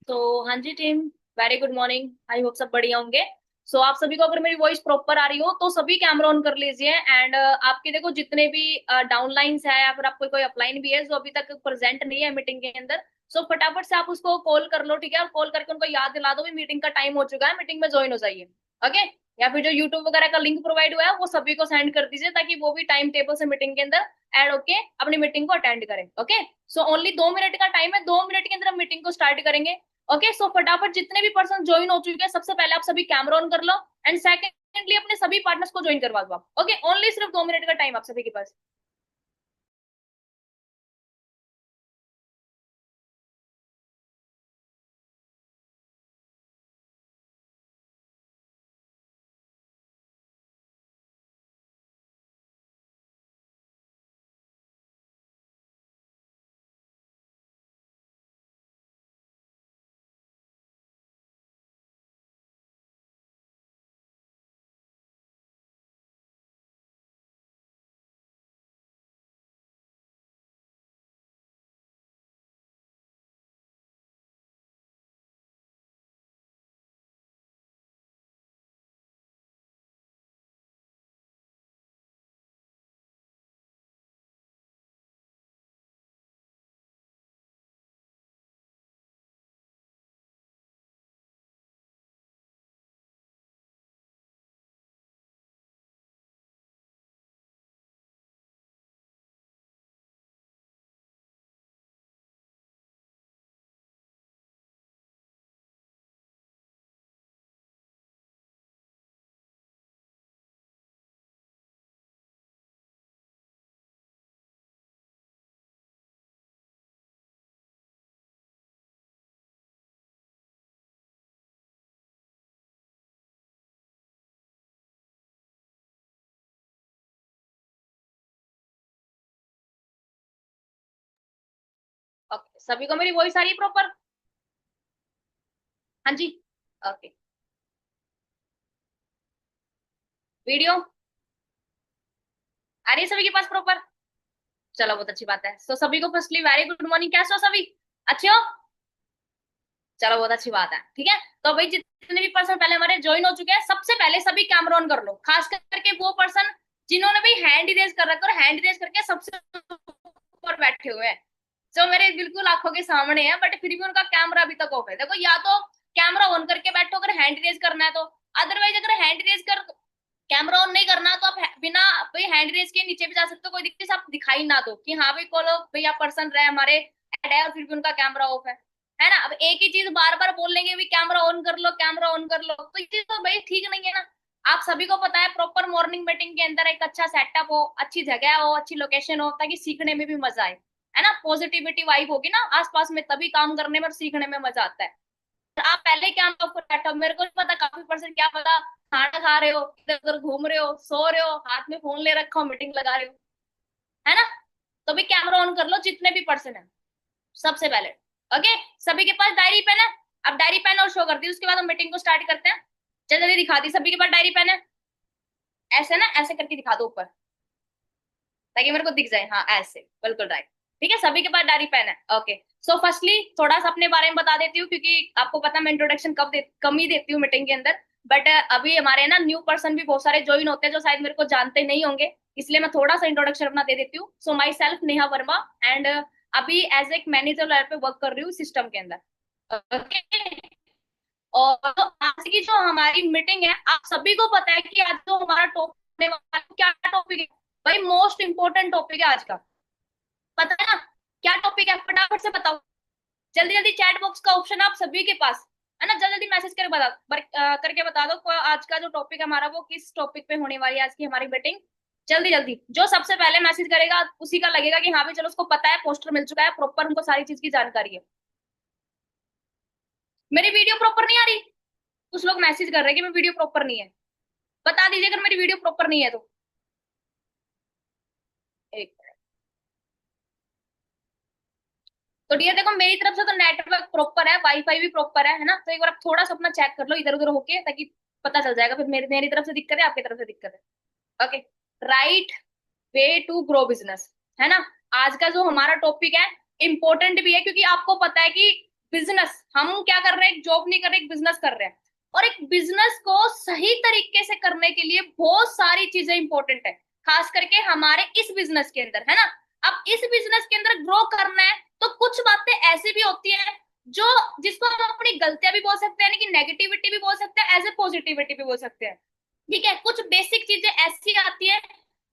तो हाँ जी team, very good morning. I hope सब बढ़िया होंगे। सो आप सभी को अगर मेरी वॉइस प्रॉपर आ रही हो तो सभी कैमरा ऑन कर लीजिए। एंड आपके देखो जितने भी डाउन लाइन्स है या फिर आपको कोई अपलाइन भी है जो अभी तक प्रेजेंट नहीं है मीटिंग के अंदर, सो फटाफट से आप उसको कॉल कर लो, ठीक है। और कॉल करके उनको याद दिला दो भी मीटिंग का टाइम हो चुका है, मीटिंग में ज्वाइन हो जाइए। ओके। या फिर जो यूट्यूब वगैरह का लिंक प्रोवाइड हुआ है वो सभी को सेंड कर दीजिए ताकि वो भी टाइम टेबल से मीटिंग के अंदर ऐड होके अपनी मीटिंग को अटेंड करें। ओके। सो ओनली 2 मिनट का टाइम है, 2 मिनट के अंदर हम मीटिंग को स्टार्ट करेंगे। ओके। सो फटाफट जितने भी पर्सन ज्वाइन हो चुके हैं सबसे पहले आप सभी कैमरा ऑन कर लो। एंड सेकेंडली अपने सभी पार्टनर्स को ज्वाइन करवा दो आप। ओके। ओनली सिर्फ 2 मिनट का टाइम आप सभी के पास। ओके। सभी को मेरी वॉइस आ रही है प्रॉपर? हाँ जी। ओके। वीडियो आ रही है सभी के पास प्रॉपर? चलो बहुत अच्छी बात है। तो सभी को फर्स्टली वेरी गुड मॉर्निंग। कैसे हो सभी? अच्छे हो? चलो बहुत अच्छी बात है, ठीक है। तो भाई जितने भी पर्सन पहले हमारे ज्वाइन हो चुके हैं सबसे पहले सभी कैमरा ऑन कर लो, खास करके वो पर्सन जिन्होंने भी हैंड रेज कर रखा है और हैंड रेज करके सबसे ऊपर बैठे हुए हैं, जो मेरे बिल्कुल आंखों के सामने है, बट फिर भी उनका कैमरा अभी तक ऑफ है। देखो, या तो कैमरा ऑन करके बैठो अगर हैंड रेज करना है तो, अदरवाइज अगर हैंड रेज कर कैमरा ऑन नहीं करना तो आप बिना भाई हैंड रेज के नीचे भी जा सकते हो, कोई दिक्कत आप दिखाई ना दो कि हाँ भाई कॉलो भैया पर्सन रहे हमारे ऐड है और फिर भी उनका कैमरा ऑफ है ना। अब एक ही चीज बार बार बोल लेंगे भी कैमरा ऑन कर लो कैमरा ऑन कर लो, तो ये चीज तो भाई ठीक नहीं है ना। आप सभी को पता है प्रॉपर मॉर्निंग मीटिंग के अंदर एक अच्छा सेटअप हो, अच्छी जगह हो, अच्छी लोकेशन हो, ताकि सीखने में भी मजा आए, है ना। पॉजिटिविटी वाइब होगी ना आसपास में, तभी काम करने में और सीखने में मजा आता है। आप पहले क्या आपको बैठा, मेरे को नहीं पता, काफी परसेंट क्या पता खाना खा रहे हो, इधर उधर घूम रहे हो, सो रहे हो, हाथ में फोन ले रखा हो, मीटिंग लगा रहे हो, है ना। तो भी कैमरा ऑन कर लो जितने भी पर्सन है सबसे पहले। ओके। सभी के पास डायरी पेन है? अब डायरी पेन और शो कर दी, उसके बाद हम मीटिंग को स्टार्ट करते हैं। जल्दी जल्दी दिखा दी, सभी के पास डायरी पेन है? ऐसे ना, ऐसे करके दिखा दो ऊपर ताकि मेरे को दिख जाए। हाँ ऐसे, बिल्कुल राइट। ठीक है, सभी के पास डायरी पेन है। ओके। सो फर्स्टली थोड़ा सा अपने बारे में बता देती हूँ, क्योंकि आपको पता मैं इंट्रोडक्शन कम ही देती हूँ मीटिंग के अंदर। बट अभी हमारे ना न्यू पर्सन भी बहुत सारे ज्वाइन होते हैं जो शायद मेरे को जानते नहीं होंगे, इसलिए मैं थोड़ा सा इंट्रोडक्शन अपना दे देती हूँ। So myself Neha Verma, and अभी एज एक मैनेजर लेवल पे वर्क कर रही हूँ सिस्टम के अंदर। ओके। और तो आज की जो हमारी मीटिंग है, आप सभी को पता है कि आज जो हमारा टॉपिक, क्या टॉपिक है भाई? मोस्ट इंपोर्टेंट टॉपिक है आज का। पता है ना क्या टॉपिक है? फटाफट से बताओ। जल्दी जल्दी चैट बॉक्स का ऑप्शन आप सभी के पास है ना, जल्दी जल्दी मैसेज करके करके बता दो आज का जो टॉपिक है हमारा वो किस टॉपिक पे होने वाली है आज की हमारी मीटिंग। जल्दी जल्दी जो सबसे पहले मैसेज करेगा उसी का लगेगा कि हाँ भाई चलो उसको पता है, पोस्टर मिल चुका है, प्रॉपर उनको सारी चीज की जानकारी है। मेरी वीडियो प्रॉपर नहीं आ रही? कुछ लोग मैसेज कर रहे हैं कि मैं वीडियो प्रॉपर नहीं है। बता दीजिए अगर मेरी वीडियो प्रॉपर नहीं है तो। एक, तो डियर देखो, मेरी तरफ से तो नेटवर्क प्रॉपर है, वाईफाई भी प्रॉपर है ना। तो एक बार आप थोड़ा सा अपना चेक कर लो इधर उधर होके, ताकि पता चल जाएगा फिर मेरी मेरी तरफ से दिक्कत है आपकी तरफ से दिक्कत है। Okay. Right way to grow business, है ना। आज का जो हमारा टॉपिक है, इंपॉर्टेंट भी है क्योंकि आपको पता है कि बिजनेस, हम क्या कर रहे हैं, एक जॉब नहीं कर रहे, एक बिजनेस कर रहे हैं। और एक बिजनेस को सही तरीके से करने के लिए बहुत सारी चीजें इंपॉर्टेंट है, खास करके हमारे इस बिजनेस के अंदर, है ना। अब इस बिजनेस के अंदर ग्रो करना है तो कुछ बातें ऐसी भी होती हैं जो, जिसको हम अपनी गलतियां भी बोल सकते हैं, यानी कि नेगेटिविटी भी बोल सकते हैं, एज ए पॉजिटिविटी भी बोल सकते हैं। ठीक है, कुछ बेसिक चीजें ऐसी आती है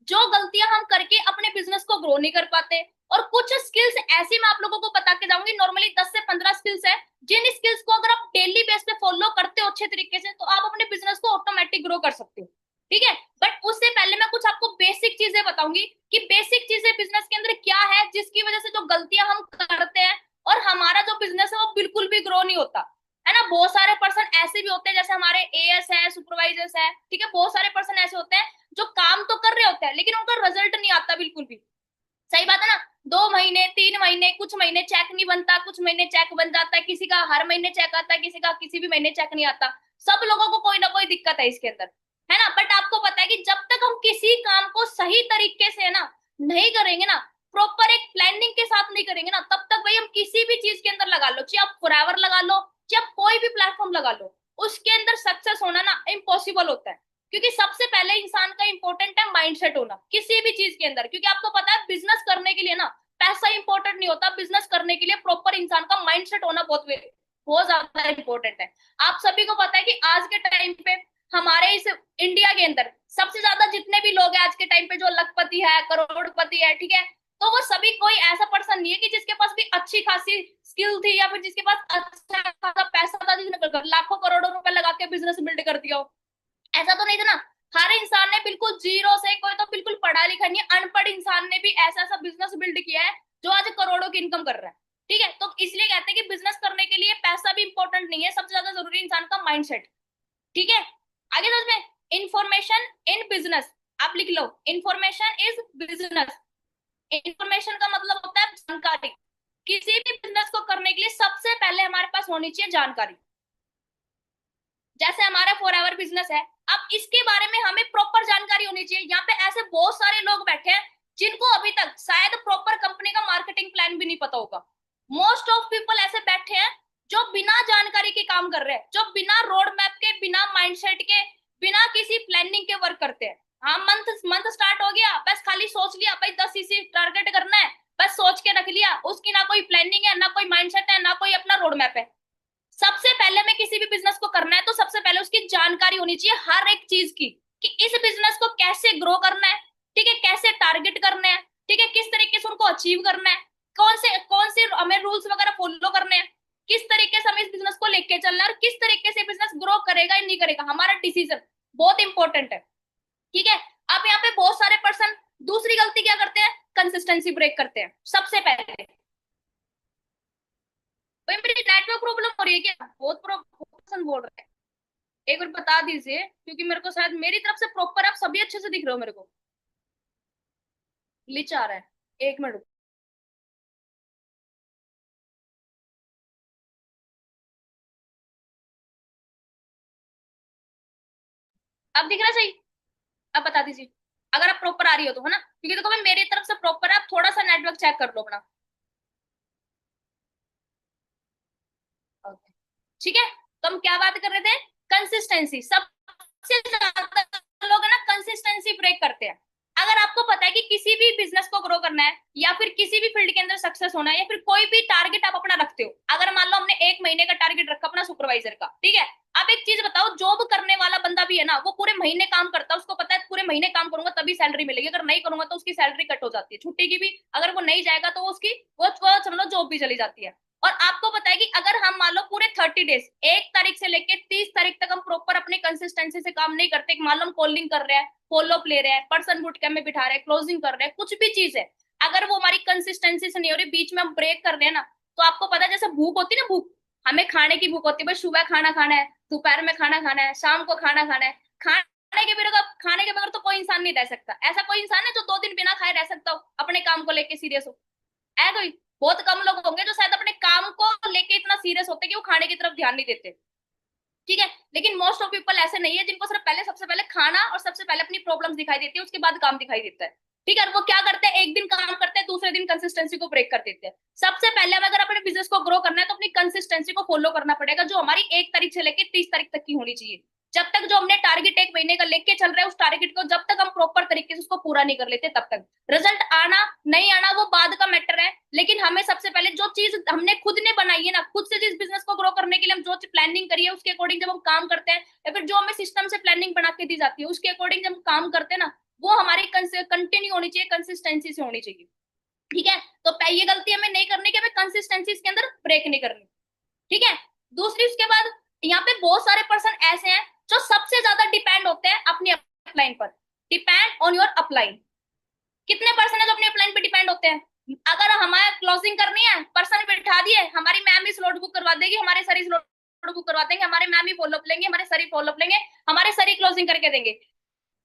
जो गलतियां हम करके अपने बिजनेस को ग्रो नहीं कर पाते। और कुछ स्किल्स ऐसी मैं आप लोगों को बता के जाऊंगी, नॉर्मली 10 से 15 स्किल्स है, जिन स्किल्स को अगर आप डेली बेस पे फॉलो करते हो अच्छे तरीके से, तो आप अपने बिजनेस को ऑटोमेटिक ग्रो कर सकते हो। ठीक है, बट उससे पहले मैं कुछ आपको बेसिक चीजें बताऊंगी कि बेसिक चीजें बिजनेस के अंदर क्या है, जिसकी वजह से जो गलतियां हम करते हैं और हमारा जो बिजनेस है वो बिल्कुल भी ग्रो नहीं होता, है ना। बहुत सारे पर्सन ऐसे भी होते हैं, जैसे हमारे एएस है, सुपरवाइजर्स है, ठीक है, बहुत सारे पर्सन ऐसे होते हैं जो काम तो कर रहे होते हैं लेकिन उनका रिजल्ट नहीं आता बिल्कुल भी। सही बात है ना। 2 महीने, 3 महीने, कुछ महीने चेक नहीं बनता, कुछ महीने चेक बन जाता है, किसी का हर महीने चेक आता है, किसी का किसी भी महीने चेक नहीं आता। सब लोगों को कोई ना कोई दिक्कत है इसके अंदर, है ना। बट आपको पता है कि जब तक हम किसी काम को सही तरीके से ना नहीं करेंगे ना, प्रॉपर एक प्लानिंग के साथ नहीं करेंगे ना, तब तक भाई हम किसी भी चीज के अंदर लगा लो, चाहे आप फॉरएवर लगा लो, चाहे आप कोई भी प्लेटफॉर्म लगा लो, उसके अंदर सक्सेस होना ना इम्पॉसिबल होता है। क्योंकि सबसे पहले इंसान का इंपॉर्टेंट है माइंडसेट होना किसी भी चीज के अंदर। क्योंकि आपको पता है बिजनेस करने के लिए ना पैसा इंपॉर्टेंट नहीं होता, बिजनेस करने के लिए प्रॉपर इंसान का माइंडसेट होना बहुत बहुत ज्यादा इंपॉर्टेंट है। आप सभी को पता है कि आज के टाइम पे हमारे इस इंडिया के अंदर सबसे ज्यादा जितने भी लोग हैं आज के टाइम पे, जो लखपति है, करोड़पति है, ठीक है, तो वो सभी कोई ऐसा पर्सन नहीं है कि जिसके पास भी अच्छी खासी स्किल थी या फिर जिसके पास अच्छा खासा पैसा था, जिसने लाखों करोड़ों रुपए लगा के बिजनेस बिल्ड कर दिया हो। ऐसा तो नहीं था ना। हर इंसान ने बिल्कुल जीरो से, कोई तो बिल्कुल पढ़ा लिखा नहीं, अनपढ़ इंसान ने भी ऐसा ऐसा बिजनेस बिल्ड किया है जो आज करोड़ों की इनकम कर रहा है। ठीक है, तो इसलिए कहते हैं कि बिजनेस करने के लिए पैसा भी इंपॉर्टेंट नहीं है, सबसे ज्यादा जरूरी इंसान का माइंडसेट। ठीक है, आगे समझ में, इंफॉर्मेशन इन बिजनेस, आप लिख लो, इंफॉर्मेशन इज बिजनेस। इंफॉर्मेशन का मतलब होता है जानकारी। किसी भी बिजनेस को करने के लिए सबसे पहले हमारे पास होनी चाहिए जानकारी। जैसे हमारा फॉरएवर बिजनेस है, अब इसके बारे में हमें प्रॉपर जानकारी होनी चाहिए। यहाँ पे ऐसे बहुत सारे लोग बैठे हैं जिनको अभी तक शायद प्रॉपर कंपनी का मार्केटिंग प्लान भी नहीं पता होगा। मोस्ट ऑफ पीपल ऐसे बैठे हैं जो बिना जानकारी के काम कर रहे हैं, जो बिना रोड मैप के, बिना माइंडसेट के, बिना किसी प्लानिंग के वर्क करते हैं। हाँ, मंथ मंथ स्टार्ट हो गया, बस खाली सोच लिया भाई 10 सीसी टारगेट करना है, बस सोच के रख लिया, उसकी ना कोई प्लानिंग है, ना कोई माइंडसेट है, ना कोई अपना रोड मैप है। सबसे पहले में किसी भी बिजनेस को करना है तो सबसे पहले उसकी जानकारी होनी चाहिए हर एक चीज की, कि इस बिजनेस को कैसे ग्रो करना है, ठीक है, कैसे टारगेट करना है, ठीक है, किस तरीके से उनको अचीव करना है, कौन से हमें रूल्स वगैरह फॉलो करने हैं, किस तरीके से हमें इस बिजनेस को लेके चलना है, और किस तरीके से बिजनेस ग्रो करेगा या नहीं करेगा, हमारा डिसीजन बहुत इंपॉर्टेंट है। ठीक है, अब यहाँ पे बहुत सारे पर्सन दूसरी गलती क्या करते हैं, कंसिस्टेंसी ब्रेक करते हैं सबसे पहले। भाई मेरी नेटवर्क प्रॉब्लम हो रही है क्या, बहुत पर्सन बोल रहे हैं, एक बार बता दीजिए, क्योंकि मेरे को शायद मेरी तरफ से प्रॉपर आप सभी अच्छे से दिख रहे हो मेरे को। ग्लिच आ रहा है, 1 मिनट। अब दिख रहा है सही, अब बता दीजिए अगर आप प्रॉपर आ रही हो तो, है ना, क्योंकि देखो भाई मेरी तरफ से प्रॉपर है, आप थोड़ा सा नेटवर्क चेक कर लो अपना। ओके, ठीक है, तो हम क्या बात कर रहे थे, कंसिस्टेंसी। सबसे ज्यादा लोग है ना कंसिस्टेंसी ब्रेक करते हैं। अगर आपको पता है कि किसी भी बिजनेस को ग्रो करना है, या फिर किसी भी फील्ड के अंदर सक्सेस होना है, या फिर कोई भी टारगेट आप अपना रखते हो, अगर मान लो हमने 1 महीने का टारगेट रखा अपना सुपरवाइजर का, ठीक है, अब एक चीज बताओ, जॉब करने वाला बंदा भी है ना, वो पूरे महीने काम करता है, उसको पता है पूरे महीने काम करूंगा तभी सैलरी मिलेगी, अगर नहीं करूंगा तो उसकी सैलरी कट हो जाती है, छुट्टी की भी अगर वो नहीं जाएगा तो उसकी वो समझ लो जॉब भी चली जाती है। और आपको पता है कि अगर हम मान लो पूरे 30 डेज, 1 तारीख से लेके 30 तारीख तक हम प्रॉपर अपनी कंसिस्टेंसी से काम नहीं करते, मान लो हम कॉलिंग कर रहे हैं, फॉलो अप ले रहे हैं, पर्सन बुट कैम्प में बिठा रहे हैं, क्लोजिंग कर रहे हैं, कुछ भी चीज है, अगर वो हमारी कंसिस्टेंसी से नहीं हो रही, बीच में हम ब्रेक कर रहे हैं ना, तो आपको पता है जैसे भूख होती है ना, भूख, हमें खाने की भूख होती है, भाई सुबह खाना खाना है, दोपहर में खाना खाना है, शाम को खाना खाना है, खाने के बगैर तो कोई इंसान नहीं रह सकता। ऐसा कोई इंसान है जो 2 दिन बिना खाए रह सकता हो, अपने काम को लेके सीरियस हो, है कोई? बहुत कम लोग होंगे जो शायद अपने काम को लेके इतना सीरियस होते कि वो खाने की तरफ ध्यान नहीं देते। ठीक है, लेकिन मोस्ट ऑफ पीपल ऐसे नहीं है, जिनको सिर्फ पहले, सबसे पहले खाना और सबसे पहले अपनी प्रॉब्लम्स दिखाई देती है, उसके बाद काम दिखाई देता है। ठीक है, वो क्या करते हैं, एक दिन काम करते हैं, दूसरे दिन कंसिस्टेंसी को ब्रेक कर देते हैं। सबसे पहले हमें अगर अपने बिजनेस को ग्रो करना है तो अपनी कंसिस्टेंसी को फॉलो करना पड़ेगा, जो हमारी 1 तारीख से लेकर 30 तारीख तक की होनी चाहिए। जब तक जो हमने टारगेट 1 महीने का लेके चल रहे हैं, उस टारगेट को जब तक हम प्रॉपर तरीके से उसको पूरा नहीं कर लेते, तब तक रिजल्ट आना नहीं आना वो बाद का मैटर है। लेकिन हमें सबसे पहले जो चीज हमने खुद ने बनाई है ना, खुद से जिस बिजनेस को ग्रो करने के लिए हम जो प्लानिंग करी है उसके अकॉर्डिंग जब हम काम करते हैं, या फिर जो हमें सिस्टम से प्लानिंग बना के दी जाती है उसके अकॉर्डिंग जब हम काम करते हैं ना, वो हमारी कंटिन्यू होनी चाहिए, कंसिस्टेंसी से होनी चाहिए। ठीक है, तो ये गलती हमें नहीं करनी कि हमें कंसिस्टेंसी के अंदर ब्रेक नहीं करनी। ठीक है, दूसरी उसके बाद यहाँ पे बहुत सारे पर्सन ऐसे हैं जो सबसे ज्यादा डिपेंड होते हैं अपनी अपलाइन पर। Depend on your upline. कितने पर्सन है जो अपने अपलाइन पे डिपेंड होते हैं? अगर हमारे क्लोजिंग करनी है, पर्सन बिठा दिए, हमारी मैम ही स्लॉट बुक करवा देगी, हमारे सर ही स्लॉट बुक करवा देंगे, हमारे मैम ही फॉलोअप लेंगे, हमारे सर ही फॉलोअप लेंगे, हमारे सर ही क्लोजिंग करके देंगे।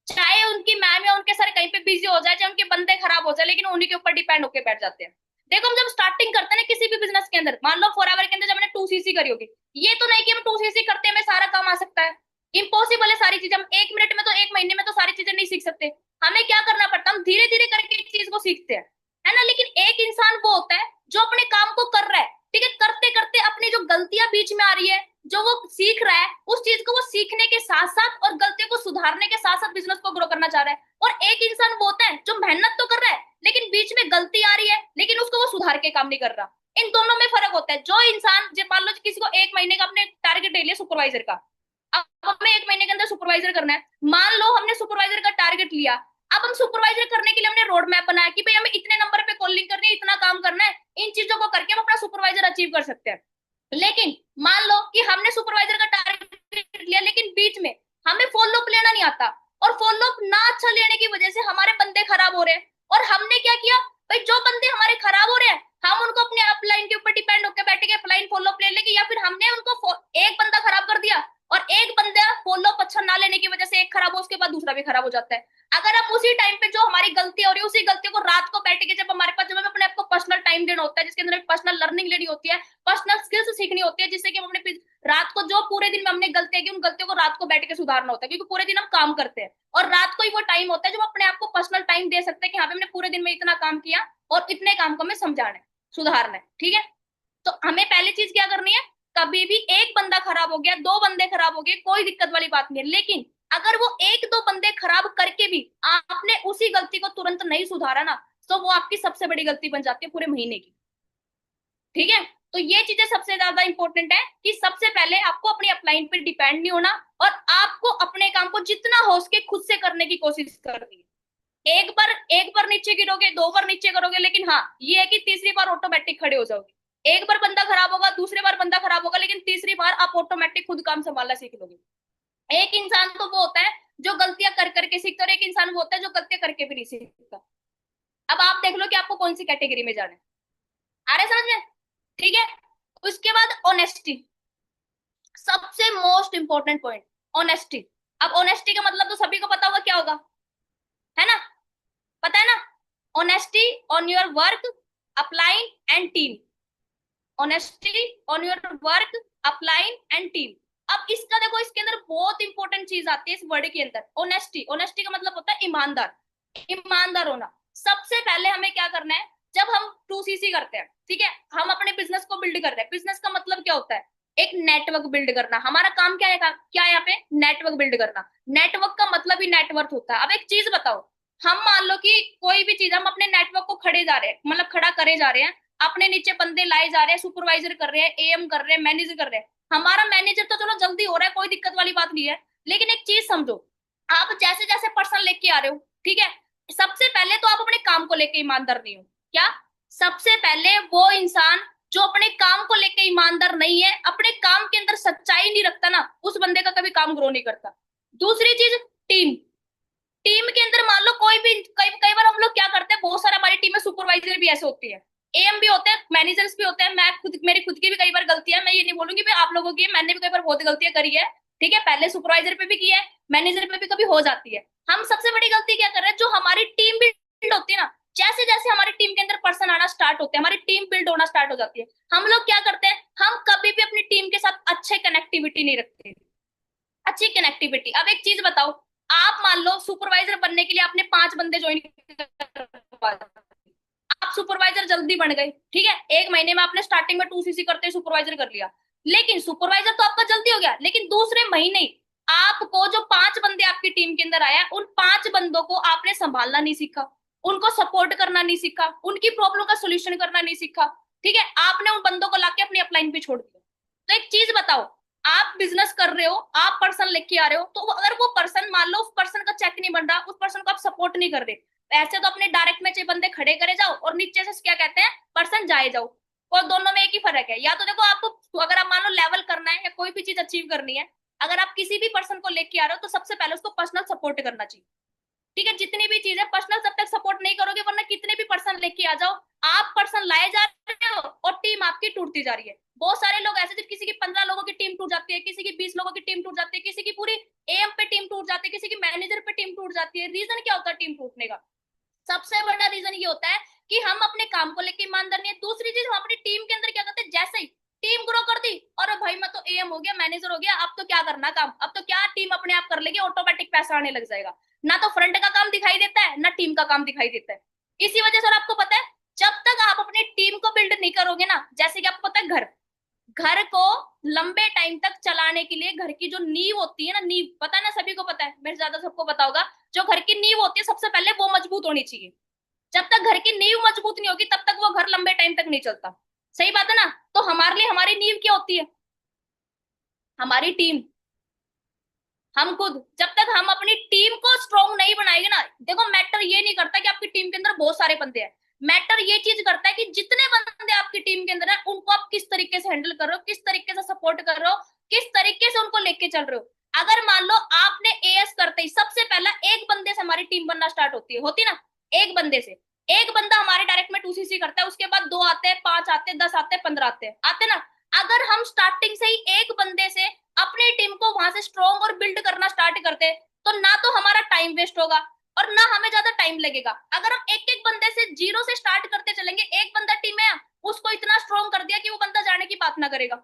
चाहे उनकी मैम या उनके सर कहीं पे बिजी हो जाए, चाहे उनके बंदे खराब हो जाए, लेकिन उन्हीं के ऊपर डिपेंड होकर बैठ जाते हैं। देखो, हम जब स्टार्टिंग करते हैं ना किसी भी बिजनेस के अंदर, मान लो फॉरएवर के अंदर जब हमने 2cc करी होगी, ये तो नहीं कि हम 2cc करते हमें सारा काम आ सकता है। इम्पॉसिबल है सारी चीजें, हम 1 मिनट में तो 1 महीने में तो सारी चीजें नहीं सीख सकते। हमें क्या करना पड़ता है, हम धीरे धीरे करके चीज को सीखते हैं, है ना। लेकिन एक इंसान वो होता है जो अपने काम को कर रहा है, ठीक है, करते करते अपनी जो गलतियां बीच में आ रही है, जो वो सीख रहा है, उस चीज को वो सीखने के साथ साथ और गलतियों को सुधारने के साथ साथ बिजनेस को ग्रो करना चाह रहा है। और एक इंसान वो होता है जो मेहनत तो कर रहा है लेकिन बीच में गलती आ रही है, लेकिन उसको वो सुधार के काम नहीं कर रहा। इन दोनों में फर्क होता है। जो इंसान, जब मान लो किसी को 1 महीने का अपने टारगेट ले लिया सुपरवाइजर का, अब हमें 1 महीने के अंदर सुपरवाइजर करना है, मान लो हमने सुपरवाइजर का टारगेट लिया। अब हम सुपरवाइजर करने के लिए हमने रोड मैप बनाया कि भाई हमें इतने नंबर पे कॉलिंग करनी है, इतना काम करना है, इन चीजों को करके हम अपना सुपरवाइजर अचीव कर सकते हैं। लेकिन मान लो कि हमने सुपरवाइजर का टारगेट लिया, लेकिन बीच में हमें फॉलो अप लेना नहीं आता, और फॉलो अप ना अच्छा लेने की वजह से हमारे बंदे खराब हो रहे हैं। और हमने क्या किया भाई, जो बंदे हमारे खराब हो रहे हैं हम उनको अपने अपलाइन के ऊपर डिपेंड होकर बैठे के अपलाइन फॉलो अप ले लेंगे, या फिर हमने उनको एक बंदा खराब कर दिया, और एक बंदा फॉलो अप अच्छा ना लेने की वजह से एक खराब हो, उसके बाद दूसरा भी खराब हो जाता है। अगर हम उसी टाइम पे जो हमारी गलती हो रही है उसी गलती को रात को बैठ के, जब हमारे पास, जब हमें अपने आप को पर्सनल टाइम देना होता है, जिसके अंदर पर्सनल लर्निंग लेनी होती है, पर्सनल स्किल्स सीखनी होती है, जिससे कि हम अपने रात को जो पूरे दिन में हमने गलतियां की उन गलतियों को रात को बैठ के सुधारना होता है, क्योंकि पूरे दिन हम काम करते हैं और रात को ही वो टाइम होता है जब हम अपने आप को पर्सनल टाइम दे सकते हैं कि हाँ हमने पूरे दिन में इतना काम किया और इतने काम को हमें समझाना है, सुधारना है। ठीक है, तो हमें पहली चीज क्या करनी है, कभी भी एक बंदा खराब हो गया, 2 बंदे खराब हो गए, कोई दिक्कत वाली बात नहीं है, लेकिन अगर वो 1-2 बंदे खराब करके भी आपने उसी गलती को तुरंत नहीं सुधारा ना, तो वो आपकी सबसे बड़ी गलती बन जाती है पूरे महीने की। ठीक है, तो ये चीजें सबसे ज्यादा इंपॉर्टेंट है कि सबसे पहले आपको अपनी अपलाइन पे डिपेंड नहीं होना, और आपको अपने काम को जितना हो सके खुद से करने की कोशिश करनी है। एक बार नीचे गिरोगे, 2 बार नीचे करोगे, लेकिन हाँ ये है कि तीसरी बार ऑटोमेटिक खड़े हो जाओगे। एक बार बंदा खराब होगा, दूसरी बार बंदा खराब होगा, लेकिन तीसरी बार आप ऑटोमेटिक खुद काम संभालना सीख लोगे। एक इंसान तो वो होता है जो गलतियां कर करके सीखता है, और एक इंसान वो होता है जो गलतियां करके भी नहीं सीखता। अब आप देख लो कि आपको कौन सी कैटेगरी में जाना है। आ रहा है समझ में? ठीक है, उसके बाद ऑनेस्टी, सबसे मोस्ट इंपॉर्टेंट पॉइंट, ऑनेस्टी। अब ऑनेस्टी का मतलब तो सभी को पता होगा क्या होगा, है ना, पता है ना? Honesty on your work, upline and team. Honesty on your work, upline and team. अब इसका देखो, इसके अंदर बहुत इंपॉर्टेंट चीज आती है इस वर्ड के अंदर, ऑनेस्टी। ऑनेस्टी का मतलब होता है ईमानदार, ईमानदार होना। सबसे पहले हमें क्या करना है, जब हम 2cc करते हैं, ठीक है, हम अपने बिजनेस को बिल्ड कर रहे हैं। बिजनेस का मतलब क्या होता है, एक नेटवर्क बिल्ड करना। हमारा काम क्या है, क्या है यहाँ पे, नेटवर्क बिल्ड करना। नेटवर्क का मतलब ही नेटवर्थ होता है। अब एक चीज बताओ, हम मान लो कि कोई भी चीज हम अपने नेटवर्क को खड़े जा रहे हैं, मतलब खड़ा करे जा रहे हैं, अपने नीचे बंदे लाए जा रहे हैं, सुपरवाइजर कर रहे हैं, एएम कर रहे हैं, मैनेजर कर रहे हैं। हमारा मैनेजर तो चलो जल्दी हो रहा है, कोई दिक्कत वाली बात नहीं है, लेकिन एक चीज समझो, आप जैसे जैसे पर्सन लेके आ रहे हो, ठीक है, सबसे पहले तो आप अपने काम को लेके ईमानदार नहीं हो। क्या? सबसे पहले वो इंसान जो अपने काम को लेके ईमानदार नहीं है, अपने काम के अंदर सच्चाई नहीं रखता ना, उस बंदे का कभी काम ग्रो नहीं करता। दूसरी चीज, टीम। टीम के अंदर मान लो कोई भी, कई कई बार हम लोग क्या करते हैं, बहुत सारे हमारी टीम में सुपरवाइजर भी ऐसे होती है, एएम भी होते हैं, मैनेजर्स भी होते हैं। मैं खुद, मेरी खुद की भी कई बार गलतियां, मैं ये नहीं बोलूंगी भाई आप लोगों की, मैंने भी कई बार बहुत गलतियां करी है। ठीक है, पहले सुपरवाइजर पे भी किया है, मैनेजर पे भी कभी हो जाती है। हम सबसे बड़ी गलती क्या कर रहे हैं, जो हमारी टीम बिल्ड होती है ना, जैसे जैसे हमारी टीम के अंदर पर्सन आना स्टार्ट होते हैं, हमारी टीम बिल्ड होना स्टार्ट हो जाती है, हम लोग क्या करते हैं, हम कभी भी अपनी टीम के साथ अच्छे कनेक्टिविटी नहीं रखते। अच्छी कनेक्टिविटी। अब एक चीज बताओ, आप मान लो सुपरवाइजर बनने के लिए आपने 5 बंदे ज्वाइन करवा दिए। आप सुपरवाइजर जल्दी बन गए, ठीक है, 1 महीने में आपने स्टार्टिंग में 2 सीसी करते सुपरवाइजर कर लिया। लेकिन सुपरवाइजर तो आपका जल्दी हो गया, लेकिन दूसरे महीने आपको जो 5 बंदे आपकी टीम के अंदर आया, उन 5 बंदों को आपने संभालना नहीं सीखा, उनको सपोर्ट करना नहीं सीखा, उनकी प्रॉब्लम का सोल्यूशन करना नहीं सीखा। ठीक है, आपने उन बंदों को लाके अपनी अपलाइन पे छोड़ दिया। तो एक चीज बताओ, आप बिजनेस कर रहे हो, आप पर्सन लेके आ रहे हो, तो अगर वो पर्सन मान लो उस पर्सन का चेक नहीं बन रहा, उस पर्सन को आप सपोर्ट नहीं कर रहे, ऐसे तो अपने डायरेक्ट में 6 बंदे खड़े करे जाओ और नीचे से क्या कहते हैं, पर्सन जाए जाओ। और दोनों में एक ही फर्क है, या तो देखो आपको अगर आप मान लो लेवल करना है या कोई भी चीज अचीव करनी है, अगर आप किसी भी पर्सन को लेके आ रहे हो तो सबसे पहले उसको पर्सनल सपोर्ट करना चाहिए। ठीक है, जितनी भी चीज है पर्सनल जब तक सपोर्ट नहीं करोगे, वरना कितने भी पर्सन लेके आ जाओ, आप पर्सन लाए जा रहे हो और टीम आपकी टूटती जा रही है। बहुत सारे लोग ऐसे थे, किसी की 15 लोगों की टीम टूट जाती है, किसी की 20 लोगों की टीम टूट जाती है, किसी की पूरी एएम पे टीम टूट जाती है, किसी की मैनेजर पे टीम टूट जाती है। रीजन क्या होता है टीम टूटने का? सबसे बड़ा रीजन ये होता है कि हम अपने काम को लेकर ईमानदार नहीं है। दूसरी चीज, हम अपनी टीम के अंदर क्या करते हैं, जैसे ही टीम ग्रो कर दी, और भाई मैं तो एएम हो गया, मैनेजर हो गया, अब तो क्या करना काम, अब तो क्या टीम अपने आप कर लेगी, ऑटोमेटिक पैसा आने लग जाएगा। ना तो फ्रंट का काम दिखाई देता है, ना टीम का काम दिखाई देता है। इसी वजह से, और आपको पता है, जब तक आप अपनी टीम को बिल्ड नहीं करोगे ना, जैसे कि आपको पता है घर घर को लंबे टाइम तक चलाने के लिए घर की जो नींव होती है ना, नींव पता है ना, सभी को पता है, मेरे ज्यादा सबको पता होगा, जो घर की नींव होती है सबसे पहले वो मजबूत होनी चाहिए। जब तक घर की नींव मजबूत नहीं होगी तब तक वो घर लंबे टाइम तक नहीं चलता। सही बात है ना? तो हमारे लिए हमारी नींव क्या होती है? हमारी टीम, हम खुद। जब तक हम अपनी टीम को स्ट्रॉन्ग नहीं बनाएंगे ना, देखो मैटर ये नहीं करता कि आपकी टीम के अंदर बहुत सारे बंदे हैं, मैटर ये चीज करता है कि जितने बंदे आपकी टीम के अंदर है उनको आप किस तरीके से हैंडल कर रहे हो, किस तरीके से सपोर्ट कर रहे हो, किस तरीके से उनको लेके चल रहे हो। अगर मान लो आपने एएस करते ही सबसे पहला एक बंदे से हमारी टीम बनना स्टार्ट होती ना, एक बंदे से, एक बंदा हमारे डायरेक्ट में 2 सीसी करता है, उसके बाद 2 आते हैं, 5 आते हैं, 10 आते हैं, 15 आते ना। अगर हम स्टार्टिंग से ही एक बंदे से अपनी टीम को वहां से स्ट्रॉन्ग और बिल्ड करना स्टार्ट करते, तो ना तो हमारा टाइम वेस्ट होगा और ना हमें ज्यादा टाइम लगेगा। अगर हम एक एक बंदे से जीरो से स्टार्ट करते चलेंगे, एक बंदा टीम में आया, उसको इतना स्ट्रॉन्ग कर दिया कि वो बंदा जाने की बात ना करेगा,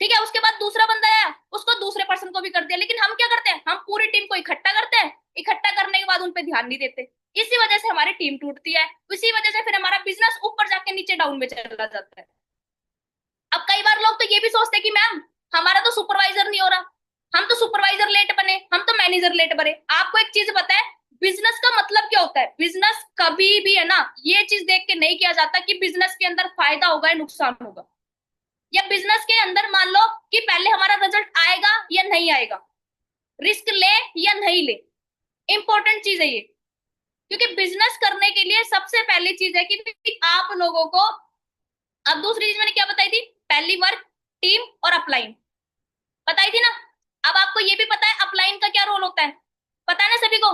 ठीक है, उसके बाद दूसरा बंदा आया, उसको दूसरे पर्सन को भी कर दिया, लेकिन हम क्या करते हैं, हम पूरी टीम को इकट्ठा करते हैं, इकट्ठा करने के बाद उन पर ध्यान नहीं देते। इसी वजह से हमारी टीम टूटती है, इसी वजह से फिर हमारा बिजनेस ऊपर जाके नीचे डाउन में चला जाता है। अब कई बार लोग तो ये भी सोचते हैं कि मैम हमारा तो सुपरवाइजर नहीं हो रहा, हम तो सुपरवाइजर लेट बने, हम तो मैनेजर लेट बने। आपको एक चीज पता है, बिजनेस का मतलब क्या होता है? बिजनेस कभी भी है ना, ये चीज देख के नहीं किया जाता कि बिजनेस के अंदर फायदा होगा या नुकसान होगा, या बिजनेस के अंदर मान लो कि पहले हमारा रिजल्ट आएगा या नहीं आएगा, रिस्क ले या नहीं ले। इंपॉर्टेंट चीज है ये, क्योंकि बिजनेस करने के लिए सबसे पहली चीज है कि आप लोगों को, अब दूसरी चीज मैंने क्या बताई थी, पहली वर्क, टीम और अपलाइन बताई थी ना। अब आपको ये भी पता है अपलाइन का क्या रोल होता है, पता है ना सभी को?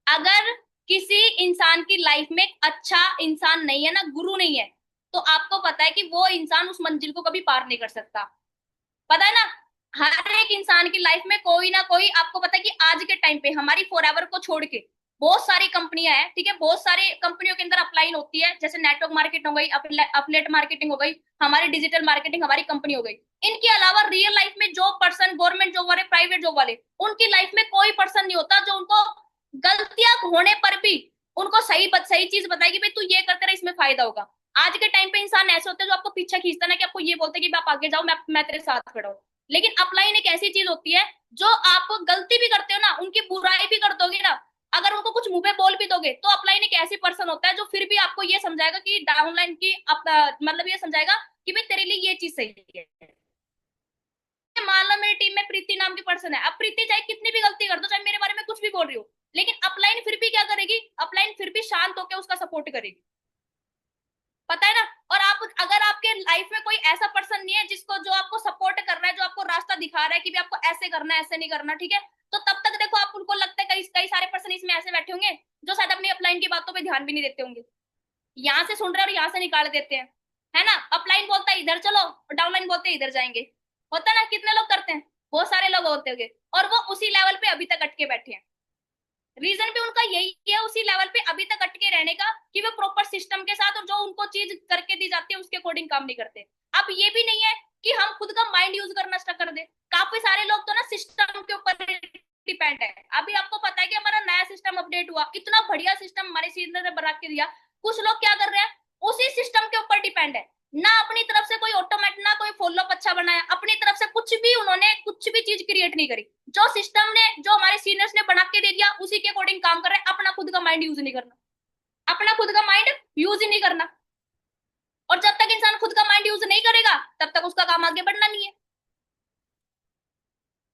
अगर किसी इंसान की लाइफ में एक अच्छा इंसान नहीं है ना, गुरु नहीं है, तो आपको पता है कि वो इंसान उस मंजिल को कभी पार नहीं कर सकता। पता है ना, हर एक इंसान की लाइफ में कोई ना कोई, आपको पता है कि आज के टाइम पे हमारी फॉरएवर को छोड़ के बहुत सारी कंपनियां हैं, ठीक है, बहुत सारी कंपनियों के अंदर अपलाइन होती है, जैसे नेटवर्क मार्केटिंग हो गई, अपलेट मार्केटिंग हो गई, हमारी डिजिटल मार्केटिंग हमारी कंपनी हो गई। इनके अलावा रियल लाइफ में जो पर्सन गवर्नमेंट जॉब वाले, प्राइवेट जॉब वाले, उनकी लाइफ में कोई पर्सन नहीं होता जो उनको गलतियां होने पर भी उनको सही चीज बताए कि भाई तू ये करते रहे, इसमें फायदा होगा। आज के टाइम पे इंसान ऐसे होते हैं जो आपको पीछे खींचता ना, कि आपको ये बोलते हैं कि आप आगे जाओ, मैं तेरे साथ खड़ा हूँ। लेकिन अपलाइन एक ऐसी चीज होती है, जो आप गलती भी करते हो ना, उनकी बुराई भी कर दोगे ना, अगर उनको कुछ मुंह पे बोल भी दोगे, तो अपलाइन एक ऐसी पर्सन होता है जो फिर भी आपको ये समझाएगा कि डाउनलाइन की मतलब ये समझाएगा कि भाई तेरे लिए ये चीज सही है। मान लो मेरी टीम में प्रीति नाम की पर्सन है, अब प्रीति चाहे कितनी भी गलती कर दो, चाहे मेरे बारे में कुछ भी बोल रही हो, लेकिन अपलाइन फिर भी क्या करेगी, अपलाइन फिर भी शांत होकर उसका सपोर्ट करेगी। पता है ना? और आप, अगर आपके लाइफ में कोई ऐसा पर्सन नहीं है जिसको, जो आपको सपोर्ट कर रहा है, जो आपको रास्ता दिखा रहा है कि भी आपको ऐसे करना है, ऐसे नहीं करना, ठीक है, तो तब तक देखो, आप उनको लगता है कई कई सारे पर्सन इसमें ऐसे बैठे होंगे जो शायद अपनी अपलाइन की बातों पे ध्यान भी नहीं देते होंगे, यहाँ से सुन रहे हैं और यहाँ से निकाल देते हैं, है ना? अपलाइन बोलता है इधर चलो, और डाउनलाइन बोलते हैं इधर जाएंगे। होता है ना, कितने लोग करते हैं, बहुत सारे लोग होते होंगे, और वो उसी लेवल पे अभी तक अटके बैठे हैं। रीजन भी उनका यही है, उसी लेवल पे अभी तक अटके रहने का, कि वो प्रॉपर सिस्टम के साथ, और जो उनको चीज करके दी जाती है उसके अकॉर्डिंग काम नहीं करते। अब ये भी नहीं है कि हम खुद का माइंड यूज करना स्टार्ट कर दे। काफी सारे लोग तो ना सिस्टम के ऊपर डिपेंड है। अभी आपको पता है कि हमारा अपडेट हुआ, इतना बढ़िया सिस्टम हमारे सीनियर ने बना के दिया। कुछ लोग क्या कर रहे हैं, उसी सिस्टम के ऊपर डिपेंड है, ना अपनी तरफ से कोई ऑटोमेट, ना कोई फॉलोअप अच्छा बनाया, अपनी तरफ से कुछ भी उन्होंने कुछ भी चीज क्रिएट नहीं करी। जो सिस्टम ने, जो हमारे सीनियर्स ने बना के दे दिया, उसी के अकॉर्डिंग काम कर रहे हैं, अपना खुद का माइंड यूज नहीं करना, अपना खुद का माइंड यूज ही नहीं करना। और जब तक इंसान खुद का माइंड यूज नहीं करेगा, तब तक उसका काम आगे बढ़ना नहीं है।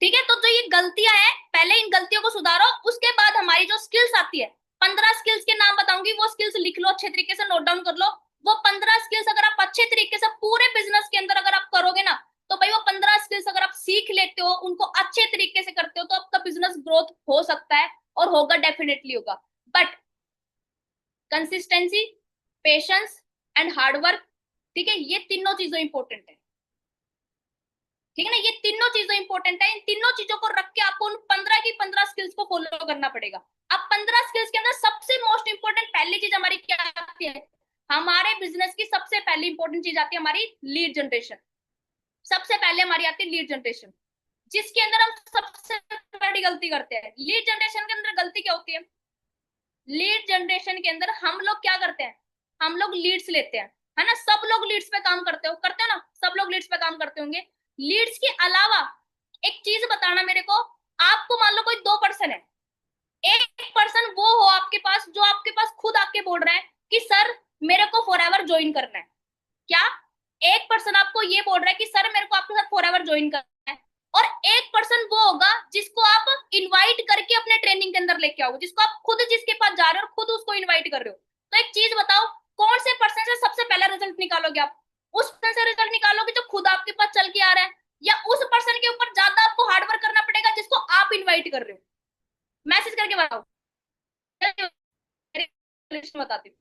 ठीक है, तो जो ये गलतियां हैं, पहले इन गलतियों को सुधारो, उसके बाद हमारी जो स्किल्स आती है, 15 स्किल्स के नाम बताऊंगी, वो स्किल्स लिख लो, अच्छे तरीके से नोट डाउन कर लो। वो 15 स्किल्स अगर आप अच्छे तरीके से पूरे बिजनेस के अंदर अगर आप करोगे ना, तो भाई वो 15 स्किल्स अगर आप सीख लेते हो, उनको अच्छे तरीके से करते हो, तो आपका बिजनेस ग्रोथ हो सकता है, और होगा, डेफिनेटली होगा। But consistency, patience and hard work, ठीक है, ये तीनों चीजें इंपॉर्टेंट है। ठीक है ना, ये तीनों चीजें इंपॉर्टेंट है। इन तीनों चीजों को रख के आपको उन 15 की 15 स्किल्स को फॉलो करना पड़ेगा। अब 15 स्किल्स के अंदर सबसे मोस्ट इंपॉर्टेंट पहली चीज हमारी क्या आती है, हमारे बिजनेस की सबसे पहली इंपॉर्टेंट चीज आती है हमारी लीड जनरेशन। सबसे पहले हमारी आती है लीड जनरेशन, जिसके अंदर हम सबसे बड़ी गलती करते हैं। लीड जनरेशन के अंदर गलती क्या होती है, लीड जनरेशन के अंदर हम लोग क्या करते हैं, हम लोग लीड्स लेते हैं, है ना, सब लोग लीड्स पे काम करते हो, करते हो ना, सब लोग लीड्स पे काम करते होंगे। लीड्स के अलावा एक चीज बताना मेरे को, आपको मान लो कोई 2 पर्सन है, एक पर्सन वो हो आपके पास, जो आपके पास खुद आके बोल रहा है कि सर मेरे को फॉरएवर ज्वाइन करना है। क्या, एक पर्सन आपको ये बोल रहा है कि सर मेरे को आपके साथ फॉरएवर ज्वाइन करना है, और एक पर्सन वो होगा जिसको आप इनवाइट करके अपने ट्रेनिंग के अंदर लेके आओगे, जिसको आप खुद जिसके पास जा रहे हो और खुद उसको इनवाइट कर रहे हो। तो एक चीज बताओ, कौन से पर्सन से सबसे पहला रिजल्ट निकालोगे आप, उस पर्सन से रिजल्ट निकालोगे जो खुद आपके पास चल के आ रहा है, या उस पर्सन के ऊपर ज्यादा आपको हार्डवर्क करना पड़ेगा जिसको आप इनवाइट कर रहे हो। मैसेज करके बताओ, लिस्ट बताती हूँ,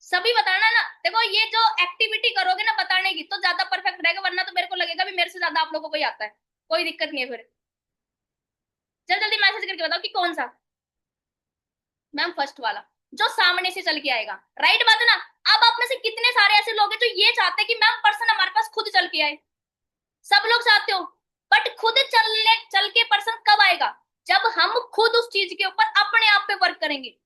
सभी बताना ना। देखो ये जो एक्टिविटी करोगे ना बताने की, तो ज्यादा परफेक्ट रहेगा, वरना तो मेरे को लगेगा भी मेरे से ज्यादा आप लोगों को ही आता है, कोई दिक्कत नहीं है फिर। जल्दी जल्दी मैसेज करके बताओ कि कौन सा। मैम फर्स्ट वाला, जो सामने से चल के आएगा, राइट बात है ना। अब आप में से कितने सारे ऐसे लोग हैं जो ये चाहते हैं कि मैम पर्सन हमारे पास खुद चल के आए, सब लोग चाहते हो, बट खुद चल के पर्सन कब आएगा, जब हम खुद उस चीज के ऊपर अपने आप पे वर्क करेंगे।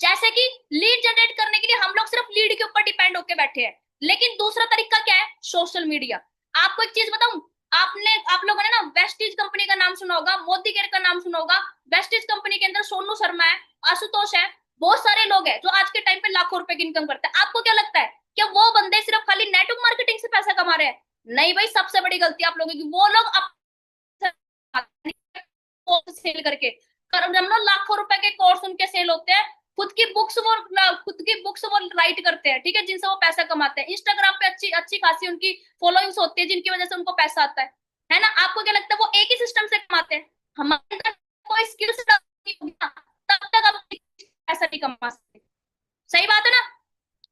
जैसे कि लीड जनरेट करने के लिए हम लोग सिर्फ लीड के ऊपर डिपेंड होकर बैठे हैं, लेकिन दूसरा तरीका क्या है, सोशल मीडिया। आपको एक चीज बताऊं, आप लोगों ने ना वेस्टीज कंपनी का नाम सुना होगा, मोदी केयर का नाम सुना होगा। वेस्टीज कंपनी के अंदर सोनू शर्मा है, आशुतोष है, बहुत सारे लोग हैं जो आज के टाइम पे लाखों रुपए की इनकम करते हैं। आपको क्या लगता है कि वो बंदे सिर्फ खाली नेटवर्क मार्केटिंग से पैसा कमा रहे हैं? नहीं भाई, सबसे बड़ी गलती आप लोगों की, वो लोग सेल करके कर, लाखों रुपए के कोर्स उनके सेल होते हैं, खुद की बुक्स वो राइट करते हैं, ठीक है, जिनसे वो पैसा कमाते हैं। इंस्टाग्राम पे अच्छी अच्छी खासी उनकी फॉलोइंग्स होती है, जिनकी वजह से उनको पैसा आता है ना। आपको क्या लगता है वो एक ही सिस्टम से कमाते हैं? हमारे अंदर कोई स्किल्स नहीं होगी ना, तब तक आप पैसा नहीं कमा सकते। सही बात है ना।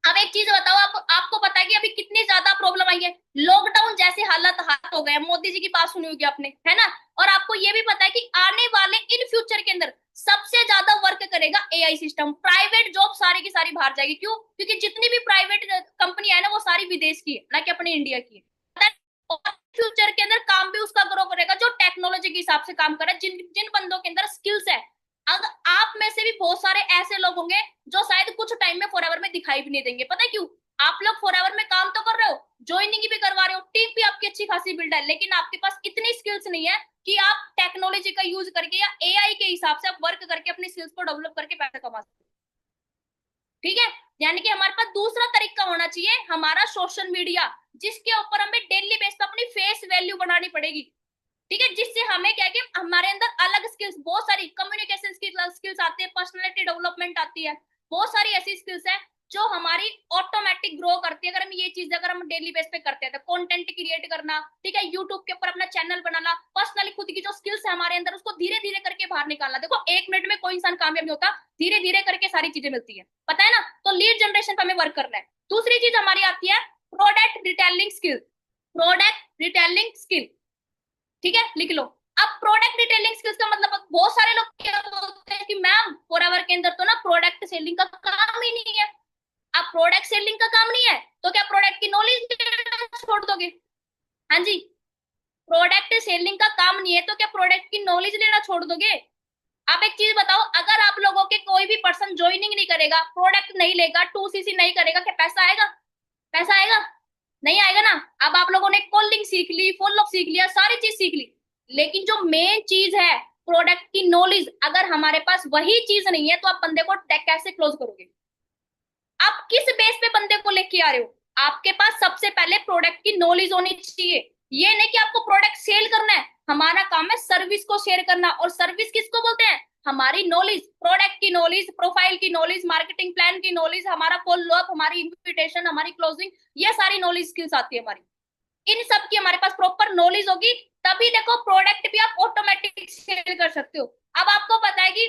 अब एक चीज बताओ, आपको पता है कि अभी कितनी ज्यादा प्रॉब्लम आई है, लॉकडाउन जैसे हालात हो गए, मोदी जी की बात सुनी होगी आपने, है ना। और आपको ये भी पता है कि आने वाले इन फ्यूचर के अंदर सबसे ज्यादा वर्क करेगा एआई सिस्टम। प्राइवेट जॉब सारी की सारी बाहर जाएगी, क्यों? क्योंकि जितनी भी प्राइवेट कंपनी है ना, वो सारी विदेश की है, ना कि अपने इंडिया की है। और फ्यूचर के अंदर काम भी उसका ग्रो करेगा जो टेक्नोलॉजी के हिसाब से काम करे, जिन जिन बंदों के अंदर स्किल्स है। अगर आप में से भी बहुत सारे ऐसे लोग होंगे जो शायद कुछ टाइम में फॉरएवर में दिखाई भी नहीं देंगे। पता है क्यों? आप लोग फॉरएवर में काम तो कर रहे हो, ज्वाइनिंग भी करवा रहे हो, टीम भी आपकी अच्छी खासी बिल्ड है, लेकिन आपके पास इतनी स्किल्स नहीं है कि आप टेक्नोलॉजी का यूज करके या एआई के हिसाब से आप वर्क करके अपनी स्किल्स को डेवलप करके पैसा कमा सकते। ठीक है, यानी कि हमारे पास दूसरा तरीका होना चाहिए, हमारा सोशल मीडिया, जिसके ऊपर हमें डेली बेस पर अपनी फेस वैल्यू बनानी पड़ेगी। ठीक है, जिससे हमें क्या कि हमारे अंदर अलग स्किल्स, बहुत सारी कम्युनिकेशन स्किल्स आती है, पर्सनालिटी डेवलपमेंट आती है, बहुत सारी ऐसी स्किल्स है जो हमारी ऑटोमेटिक ग्रो करती है। अगर हम ये चीज अगर हम डेली बेस पे करते हैं, तो कंटेंट क्रिएट करना, ठीक है, यूट्यूब के ऊपर अपना चैनल बनाना, पर्सनली खुद की जो स्किल्स है हमारे अंदर, उसको धीरे धीरे करके बाहर निकालना। देखो 1 मिनट में कोई इंसान कामयाब नहीं होता, धीरे धीरे करके सारी चीजें मिलती है, पता है ना। तो लीड जनरेशन पे हमें वर्क करना है। दूसरी चीज हमारी आती है product detailing skill. Product detailing skill, ठीक है, लिख लो। अब प्रोडक्ट डिटेलिंग स्किल्स का मतलब, बहुत सारे लोग क्या बोलते हैं कि मैम फॉरएवर के अंदर तो ना प्रोडक्ट सेलिंग का काम ही नहीं है। अब प्रोडक्ट सेलिंग का काम नहीं है तो क्या प्रोडक्ट की नॉलेज छोड़ दोगे? हाँ जी, प्रोडक्ट सेलिंग का काम नहीं है तो क्या प्रोडक्ट की नॉलेज लेना छोड़ दोगे? आप एक चीज बताओ, अगर आप लोगों के कोई भी पर्सन ज्वाइनिंग नहीं करेगा, प्रोडक्ट नहीं लेगा, 2cc नहीं करेगा, क्या पैसा आएगा? पैसा आएगा? नहीं आएगा ना। अब आप लोगों ने कोल्डिंग सीख ली, फॉलोअप सीख लिया, सारी चीज सीख ली, लेकिन जो मेन चीज है प्रोडक्ट की नॉलेज, अगर हमारे पास वही चीज नहीं है तो आप बंदे को कैसे क्लोज करोगे? आप किस बेस पे बंदे को लेके आ रहे हो? आपके पास सबसे पहले प्रोडक्ट की नॉलेज होनी चाहिए। ये नहीं कि आपको प्रोडक्ट सेल करना है, हमारा काम है सर्विस को शेयर करना। और सर्विस किसको बोलते हैं? हमारी नॉलेज, प्रोडक्ट की नॉलेज, प्रोफाइल की नॉलेज, मार्केटिंग प्लान की नॉलेज, हमारा फॉलो अप, हमारी इन्विटेशन, हमारी क्लोजिंग, ये सारी नॉलेज स्किल्स आती है हमारी। इन सब की हमारे पास प्रॉपर नॉलेज होगी, तभी देखो प्रोडक्ट भी आप ऑटोमेटिक सेल कर सकते हो। अब आपको पता है कि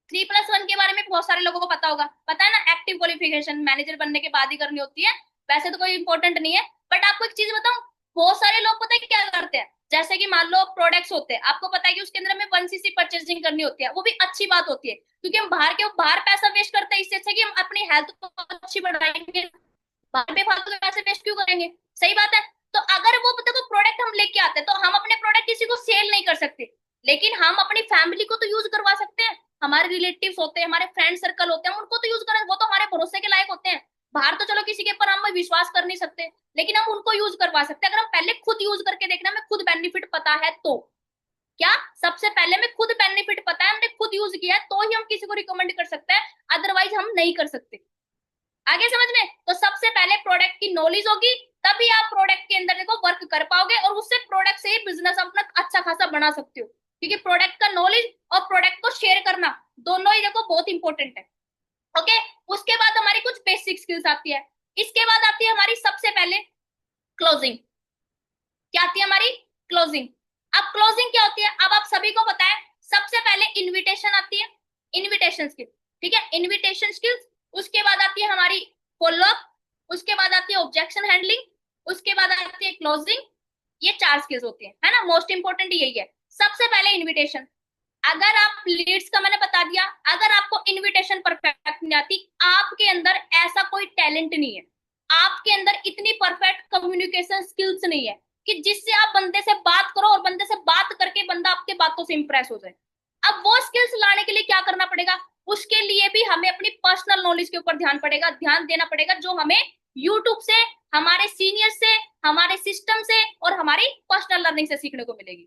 3+1 के बारे में बहुत सारे लोगों को पता होगा, पता है ना? एक्टिव क्वालिफिकेशन मैनेजर बनने के बाद ही करनी होती है, वैसे तो कोई इंपॉर्टेंट नहीं है। बट आपको एक चीज बताऊं, बहुत सारे लोग पता है क्या करते हैं, जैसे कि मान लो प्रोडक्ट्स होते हैं, आपको पता है कि उसके अंदर हमें 1cc परचेजिंग करनी होती है, वो भी अच्छी बात होती है, क्योंकि हम बाहर पैसा वेस्ट करते हैं, इससे अच्छा कि हम अपनी हेल्थ को अच्छी बढ़ाएंगे, बाहर पे फालतू के पैसे वेस्ट क्यों करेंगे? सही बात है। तो अगर वो देखो प्रोडक्ट हम लेके आते हैं, तो हम अपने प्रोडक्ट किसी को सेल नहीं कर सकते, लेकिन हम अपनी फैमिली को तो यूज करवा सकते हैं। हमारे रिलेटिव्स होते हैं, हमारे फ्रेंड सर्कल होते हैं, हम उनको तो यूज करें, वो तो हमारे भरोसे के लायक होते हैं। बाहर तो चलो किसी के ऊपर हम विश्वास कर नहीं सकते, लेकिन हम उनको यूज करवा सकते हैं, अगर हम पहले खुद यूज करके देखना, हमें खुद बेनिफिट पता है तो। क्या सबसे पहले हमें खुद बेनिफिट पता है, हमने खुद यूज किया है, तो ही हम किसी को रिकमेंड कर सकते हैं, अदरवाइज हम नहीं कर सकते। आगे समझ में? तो सबसे पहले प्रोडक्ट की नॉलेज होगी, तभी आप प्रोडक्ट के अंदर देखो वर्क कर पाओगे, और उससे प्रोडक्ट से ही बिजनेस अपना अच्छा खासा बना सकते हो, क्योंकि प्रोडक्ट का नॉलेज और प्रोडक्ट को शेयर करना दोनों ही देखो बहुत इंपॉर्टेंट है। ओके, उसके बाद हमारी कुछ बेसिक स्किल्स आती है, इसके बाद आती है हमारी सबसे पहले क्लोजिंग। क्या आती है हमारी? क्लोजिंग। अब क्लोजिंग क्या होती है? अब आप सभी को पता है, सबसे पहले इनविटेशन आती है, इनविटेशन स्किल, ठीक है, इनविटेशन स्किल्स। उसके बाद आती है हमारी फॉलोअप, उसके बाद आती है ऑब्जेक्शन हैंडलिंग, उसके बाद आती है क्लोजिंग। ये 4 स्किल्स होती है ना, मोस्ट इंपोर्टेंट यही है। सबसे पहले इनविटेशन। अगर आप लीड्स का मैंने बता दिया, अगर आपको इनविटेशन परफेक्ट नहीं आती, आपके अंदर ऐसा कोई टैलेंट नहीं है, आपके अंदर इतनी परफेक्ट कम्युनिकेशन स्किल्स नहीं है कि जिससे आप बंदे से बात करो और बंदे से बात करके बंदा आपके बातों से इंप्रेस हो जाए। अब वो स्किल्स लाने के लिए क्या करना पड़ेगा? उसके लिए भी हमें अपनी पर्सनल नॉलेज के ऊपर ध्यान देना पड़ेगा, जो हमें यूट्यूब से, हमारे सीनियर से, हमारे सिस्टम से और हमारी पर्सनल लर्निंग से सीखने को मिलेगी।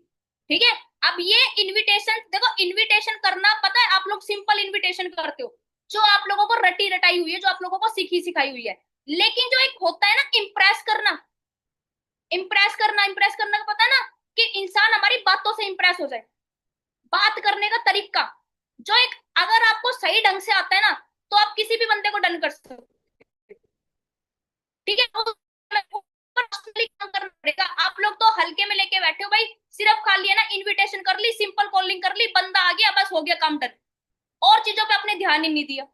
ठीक है। अब ये इनविटेशन देखो, इनविटेशन करना पता है, आप लोग सिंपल इनविटेशन करते हो, जो आप लोगों को रटी रटाई हुई है, जो आप लोगों को सीखी सिखाई हुई है, लेकिन जो एक होता है ना इम्प्रेस करना, इम्प्रेस करना का पता है ना, कि इंसान हमारी बातों से इम्प्रेस हो जाए, बात करने का तरीका, जो एक अगर आपको सही ढंग से आता है ना, तो आप किसी भी बंदे को डन कर सकते हो। ठीक है, तो पर्सनली काम करना पड़ेगा। आप लोग तो हल्के में लेके बैठे हो भाई, सिर्फ खाली है ना इनविटेशन कर ली, सिंपल कॉलिंग कर ली, बंदा आ गया, बस हो गया काम डन। और चीजों पे आपने ध्यान ही नहीं दिया,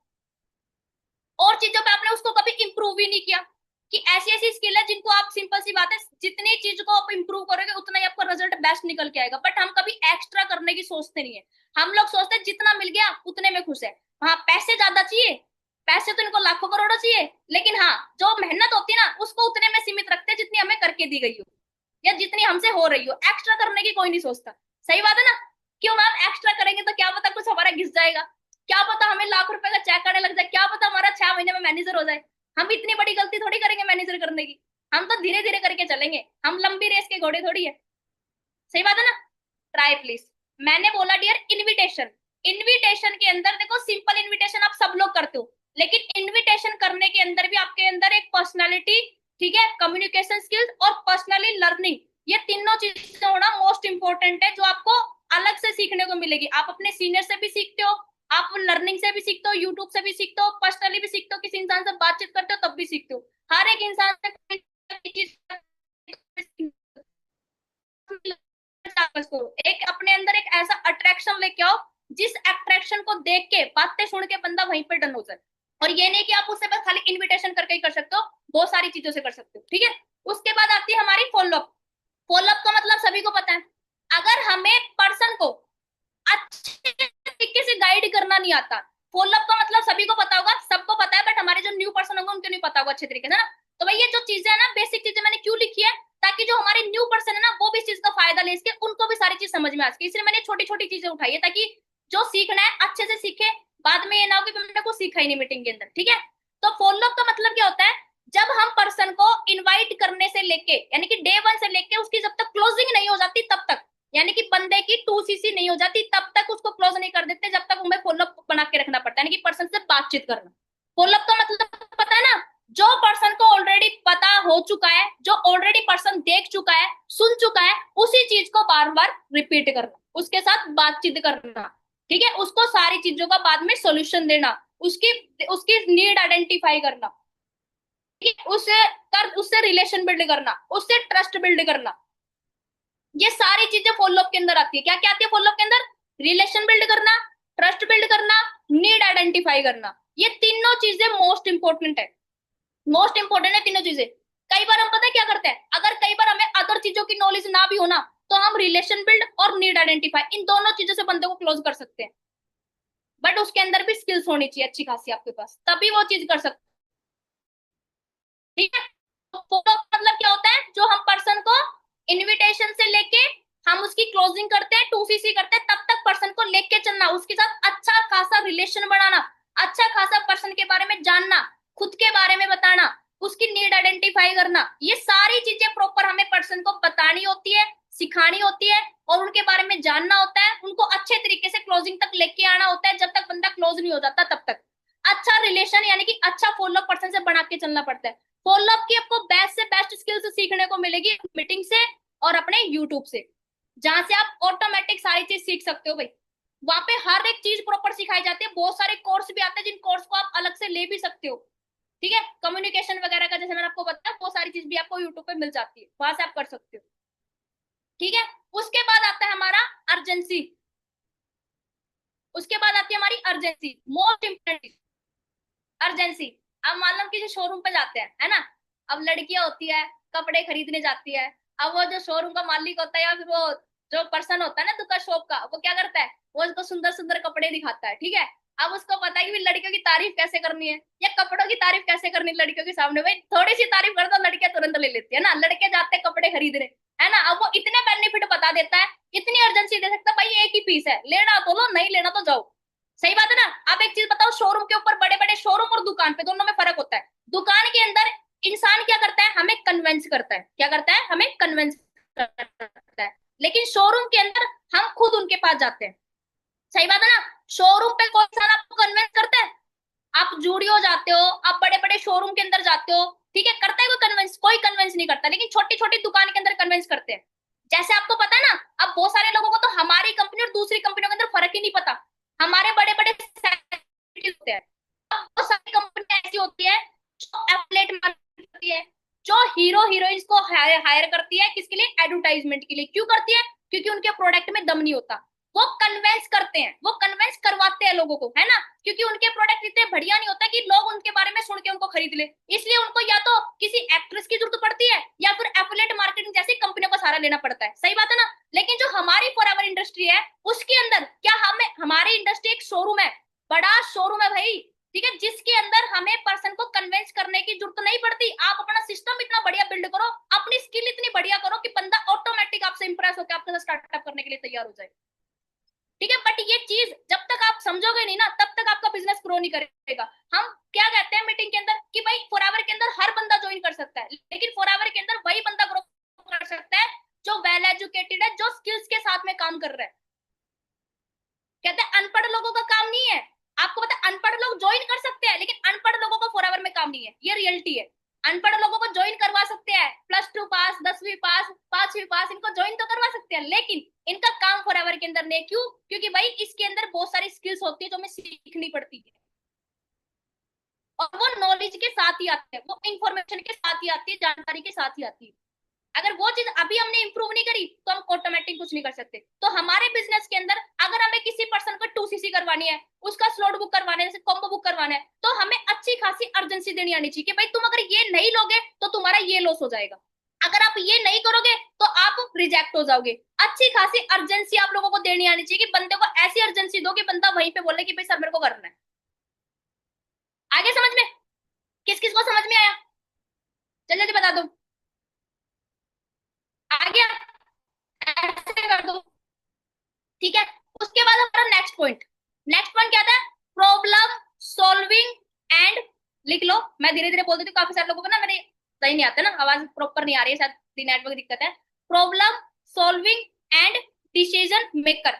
और चीजों पे आपने उसको कभी इंप्रूव ही नहीं किया, कि ऐसी ऐसी स्किल है जिनको आप, सिंपल सी बात है, जितनी चीज को आप इंप्रूव करोगे उतना ही आपका रिजल्ट बेस्ट निकल के आएगा। बट हम कभी एक्स्ट्रा करने की सोचते नहीं है, हम लोग सोचते हैं जितना मिल गया उतने में खुश है। हाँ, पैसे ज्यादा चाहिए, पैसे तो इनको लाखों करोड़ों चाहिए, लेकिन हाँ जो मेहनत होती है ना उसको उतने में सीमित रखते हैं जितनी हमें करके दी गई हो, या जितनी हमसे हो रही हो। एक्स्ट्रा करने की कोई नहीं सोचता। सही बात है ना? क्यों मैम? एक्स्ट्रा करेंगे तो क्या पता कुछ हमारा घिस जाएगा, क्या पता हमें लाख रुपए का चेक आने लग जाए, क्या पता हमारा 6 महीने में मैनेजर हो जाए। हम इतनी बड़ी गलती थोड़ी करेंगे मैनेजर करने की, हम तो धीरे धीरे करके चलेंगे, हम लंबी रेस के घोड़े थोड़ी है। सही बात है ना? Try please. मैंने बोला डियर इनविटेशन, इनविटेशन के अंदर देखो सिंपल इनविटेशन आप सब लोग करते हो, लेकिन इनविटेशन करने के अंदर भी आपके अंदर एक पर्सनालिटी, ठीक है, कम्युनिकेशन स्किल्स और पर्सनली लर्निंग, ये तीनों चीजें होना मोस्ट इंपॉर्टेंट है, जो आपको अलग से सीखने को मिलेगी। आप अपने सीनियर से भी सीखते हो, आप लर्निंग से भी सीखते हो, यूट्यूब से भी सीखते हो, पर्सनली भी सीखते हो, किसी इंसान से बातचीत करते हो तब भी सीखते हो। हर एक इंसान से करो, एक अपने अंदर एक ऐसा अट्रैक्शन लेके आओ, जिस अट्रैक्शन को देख के, बातें सुन के बंदा वहीं पर डन हो जाए। और ये नहीं कि आप उससे बस खाली इनविटेशन करके ही कर सकते हो, बहुत सारी चीजों से कर सकते हो। ठीक है। उसके बाद आती है हमारी फॉलोअप। फॉलोअप का मतलब सभी को पता है, अगर हमें पर्सन को अच्छे तरीके से गाइड करना नहीं आता, फॉलोअप का मतलब सभी को पता होगा, सबको पता है, बट हमारे जो न्यू पर्सन होंगे उनको नहीं पता होगा अच्छे तरीके से ना। तो भाई ये जो चीजें है ना, बेसिक चीजें मैंने क्यों लिखी है, ताकि जो हमारे न्यू पर्सन है ना वो भी इस चीज का फायदा ले सके, उनको भी सारी चीज समझ में आ सके, इसलिए मैंने छोटी छोटी चीजें उठाई है, ताकि जो सीखना है अच्छे से सीखे, बाद में ये ना हो कि मैंने कुछ सीखा ही नहीं मीटिंग के अंदर, ठीक है। तो फॉलो अप का मतलब क्या होता है, जब हम पर्सन को इनवाइट करने से लेके, यानी कि डे वन से लेके उसकी जब तक क्लोजिंग नहीं हो जाती तब तक, यानी कि बंदे की 2cc नहीं हो जाती तब तक उसको क्लोज नहीं कर देते, जब तक हमें फॉलो अप बना के रखना पड़ता है, यानी कि पर्सन से बातचीत करना। फॉलो अप का मतलब पता है ना, जो पर्सन को ऑलरेडी पता हो चुका है, जो ऑलरेडी पर्सन देख चुका है, सुन चुका है, उसी चीज को बार बार रिपीट करना, उसके साथ बातचीत करना, ठीक है, उसको सारी चीजों का बाद में सॉल्यूशन देना, उसकी उसकी नीड आइडेंटिफाई करना, ठीक है, उससे रिलेशन बिल्ड करना, उससे ट्रस्ट बिल्ड करना। ये सारी चीजें फॉलोअप के अंदर आती है। क्या क्या आती है फॉलोअप के अंदर? रिलेशन बिल्ड करना, ट्रस्ट बिल्ड करना, नीड आइडेंटिफाई करना। ये तीनों चीजें मोस्ट इंपॉर्टेंट है, मोस्ट इंपॉर्टेंट है तीनों चीजें। कई बार हम पता है क्या करते हैं, अगर कई बार हमें अदर चीजों की नॉलेज ना भी हो ना, तो हम रिलेशन बिल्ड और नीड आइडेंटिफाई इन दोनों चीजों से बंदे को क्लोज कर सकते हैं। बट उसके अंदर भी स्किल्स होनी चाहिए अच्छी खासी आपके पास, तभी वो चीज कर सकते हैं, ठीक है। तो फॉलो मतलब क्या होता है, जो हम पर्सन को इनविटेशन से लेके हम उसकी क्लोजिंग करते हैं, 2cc करते हैं, तब तक पर्सन को लेके चलना, उसके साथ अच्छा खासा रिलेशन बनाना, अच्छा खासा पर्सन के बारे में जानना, खुद के बारे में बताना, उसकी नीड आइडेंटिफाई करना, ये सारी चीजें प्रॉपर हमें पर्सन को बतानी होती है, सिखानी होती है, और उनके बारे में जानना होता है, उनको अच्छे तरीके से क्लोजिंग तक लेके आना होता है, जब तक बंदा क्लोज नहीं हो जाता तब तक। अच्छा रिलेशन यानी कि अच्छा फॉलो पर्सन से बना के चलना पड़ता है। फॉलो अप की आपको बेस्ट से बेस्ट स्किल्स सीखने को मिलेगी मीटिंग से और अपने यूट्यूब से, जहां से आप ऑटोमेटिक सारी चीज सीख सकते हो भाई। वहां पे हर एक चीज प्रॉपर सिखाई जाती है, बहुत सारे कोर्स भी आते हैं जिन कोर्स को आप अलग से ले भी सकते हो, ठीक है। कम्युनिकेशन वगैरह का जैसे मैंने आपको बताया, वो सारी चीज भी आपको यूट्यूब पे मिल जाती है, वहां से आप कर सकते हो, ठीक है। उसके बाद आता है हमारा अर्जेंसी, उसके बाद आती है हमारी अर्जेंसी, मोस्ट इंपोर्टेंट अर्जेंसी। अब मान लो किसी शोरूम पे जाते हैं, है ना, अब लड़कियां होती है, कपड़े खरीदने जाती है, अब वो जो शोरूम का मालिक होता है या फिर वो जो पर्सन होता है ना दुकान शॉप का, वो क्या करता है, वो उसको सुंदर सुंदर कपड़े दिखाता है, ठीक है। अब उसको पता है कि लड़कियों की तारीफ कैसे करनी है या कपड़ों की तारीफ कैसे करनी है लड़कियों के सामने, भाई थोड़ी सी तारीफ कर दो लड़कियां तुरंत ले लेती है ना, लड़के जाते हैं कपड़े खरीदने, है ना। अब वो इतने बेनिफिट बता देता है, इतनी अर्जेंसी दे सकता है, भाई एक ही पीस है, लेना तो लो, नहीं लेना तो जाओ। सही बात है ना। अब एक चीज बताओ, शोरूम के ऊपर, बड़े बड़े शोरूम और दुकान पे, दोनों में फर्क होता है। दुकान के अंदर इंसान क्या करता है, हमें कन्वेंस करता है, क्या करता है, हमें कन्वेंस करता है, लेकिन शोरूम के अंदर हम खुद उनके पास जाते हैं। सही बात है ना। शोरूम पे कोई इंसान आपको कन्वेंस करता है, आप जूडियो जाते हो, आप बड़े बड़े शोरूम के अंदर जाते हो, ठीक है, करता है कोई कन्वेंस? कोई कन्वेंस नहीं करता, लेकिन छोटी छोटी दुकान के अंदर कन्वेंस करते हैं। जैसे आपको पता है ना, अब बहुत सारे लोगों को तो हमारी कंपनी और दूसरी कंपनियों के अंदर फर्क ही नहीं पता। हमारे बड़े बड़े होते हैं, अब बहुत सारी कंपनी ऐसी होती है जो एफिलिएट मार्केटिंग करती है, जो हीरो हीरोइंस को हायर करती है, किसके लिए? एडवर्टाइजमेंट के लिए। क्यों करती है? क्योंकि उनके प्रोडक्ट में दम नहीं होता, वो कन्वेंस करते हैं, वो कन्वेंस करवाते हैं लोगों को, है ना, क्योंकि उनके प्रोडक्ट इतने बढ़िया नहीं होता कि लोग उनके बारे में सुन के उनको खरीद ले, इसलिए उनको या तो किसी एक्ट्रेस की जरूरत पड़ती है या फिर एफिलिएट मार्केटिंग जैसी कंपनियों का सहारा लेना पड़ता है। सही बात है ना। लेकिन जो हमारी फॉरएवर इंडस्ट्री है, उसके अंदर क्या, हमें, हमारी इंडस्ट्री एक शोरूम है, बड़ा शोरूम है भाई, ठीक है, जिसके अंदर हमें पर्सन को कन्वेंस करने की जरूरत नहीं पड़ती। आप अपना सिस्टम इतना बढ़िया बिल्ड करो, अपनी स्किल इतनी बढ़िया करो कि बंदा ऑटोमेटिक आपसे इंप्रेस होकर आपके साथ स्टार्टअप करने के लिए तैयार हो जाए, ठीक है। बट ये चीज जब तक आप समझोगे नहीं ना, तब तक आपका बिजनेस ग्रो नहीं करेगा। हम क्या कहते हैं मीटिंग के अंदर कि भाई फॉरएवर के अंदर हर बंदा ज्वाइन कर सकता है, लेकिन फॉरएवर के अंदर वही बंदा ग्रो कर सकता है जो वेल एजुकेटेड है, जो स्किल्स के साथ में काम कर रहा है। कहते हैं अनपढ़ लोगों का काम नहीं है, आपको पता है अनपढ़ लोग ज्वाइन कर सकते हैं, लेकिन अनपढ़ लोगों को फॉरएवर में काम नहीं है, ये रियलिटी है। अनपढ़ लोगों को ज्वाइन करवा सकते हैं, +2 पास, 10वीं पास, 5वीं पास, इनको ज्वाइन तो करवा सकते हैं, लेकिन इनका काम फॉरएवर के अंदर नहीं है। क्यों? क्योंकि भाई इसके अंदर बहुत सारी स्किल्स होती है जो हमें सीखनी पड़ती है, और वो नॉलेज के साथ ही आती है, वो इंफॉर्मेशन के साथ ही आती है, जानकारी के साथ ही आती है। अगर वो चीज अभी हमने इंप्रूव नहीं करी तो हम ऑटोमेटिक कुछ नहीं कर सकते। तो हमारे बिजनेस के अंदर अगर हमें किसी पर्सन को 2cc करवानी है, उसका स्लॉट बुक करवाना है, जैसे कॉम्बो बुक करवाना है, तो हमें अच्छी खासी अर्जेंसी देनी आनी चाहिए कि भाई तुम अगर ये नहीं लोगे तो तुम्हारा ये लॉस हो जाएगा, अगर आप ये नहीं करोगे तो आप रिजेक्ट हो जाओगे। अच्छी खासी अर्जेंसी आप लोगों को देनी आनी चाहिए कि बंदे को ऐसी अर्जेंसी दो कि बंदा वहीं पे बोले कि भाई सर मेरे को करना है। आगे समझ में? किस किस को समझ में आया? जल्दी जल्दी बता दो। आ गया? ऐसे कर दो, ठीक है। उसके बाद हमारा नेक्स्ट पॉइंट। नेक्स्ट पॉइंट क्या था? प्रॉब्लम सॉल्विंग एंड, लिख लो, मैं धीरे धीरे बोल देती हूँ, काफी सारे लोगों को ना मेरे सही नहीं आता ना, आवाज प्रॉपर नहीं आ रही है, शायद नेटवर्क दिक्कत है। Problem solving and decision maker,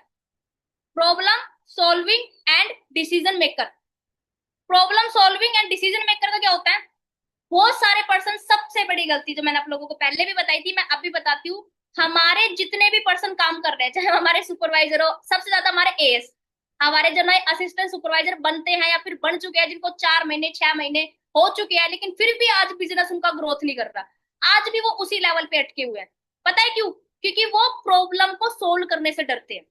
problem solving and decision maker. Problem solving and decision maker का क्या होता है? बहुत सारे पर्सन, सबसे बड़ी गलती जो मैंने आप लोगों को पहले भी बताई थी, मैं अब भी बताती हूँ, हमारे जितने भी पर्सन काम कर रहे हैं, चाहे हमारे सुपरवाइजर हो, सबसे ज्यादा हमारे एएस, हमारे जो नए असिस्टेंट सुपरवाइजर बनते हैं या फिर बन चुके हैं, जिनको 4 महीने 6 महीने हो चुके हैं, लेकिन फिर भी आज बिजनेस उनका ग्रोथ नहीं कर रहा, आज भी वो उसी लेवल पे अटके हुए हैं। पता है क्यों? क्योंकि वो प्रॉब्लम को सोल्व करने से डरते हैं,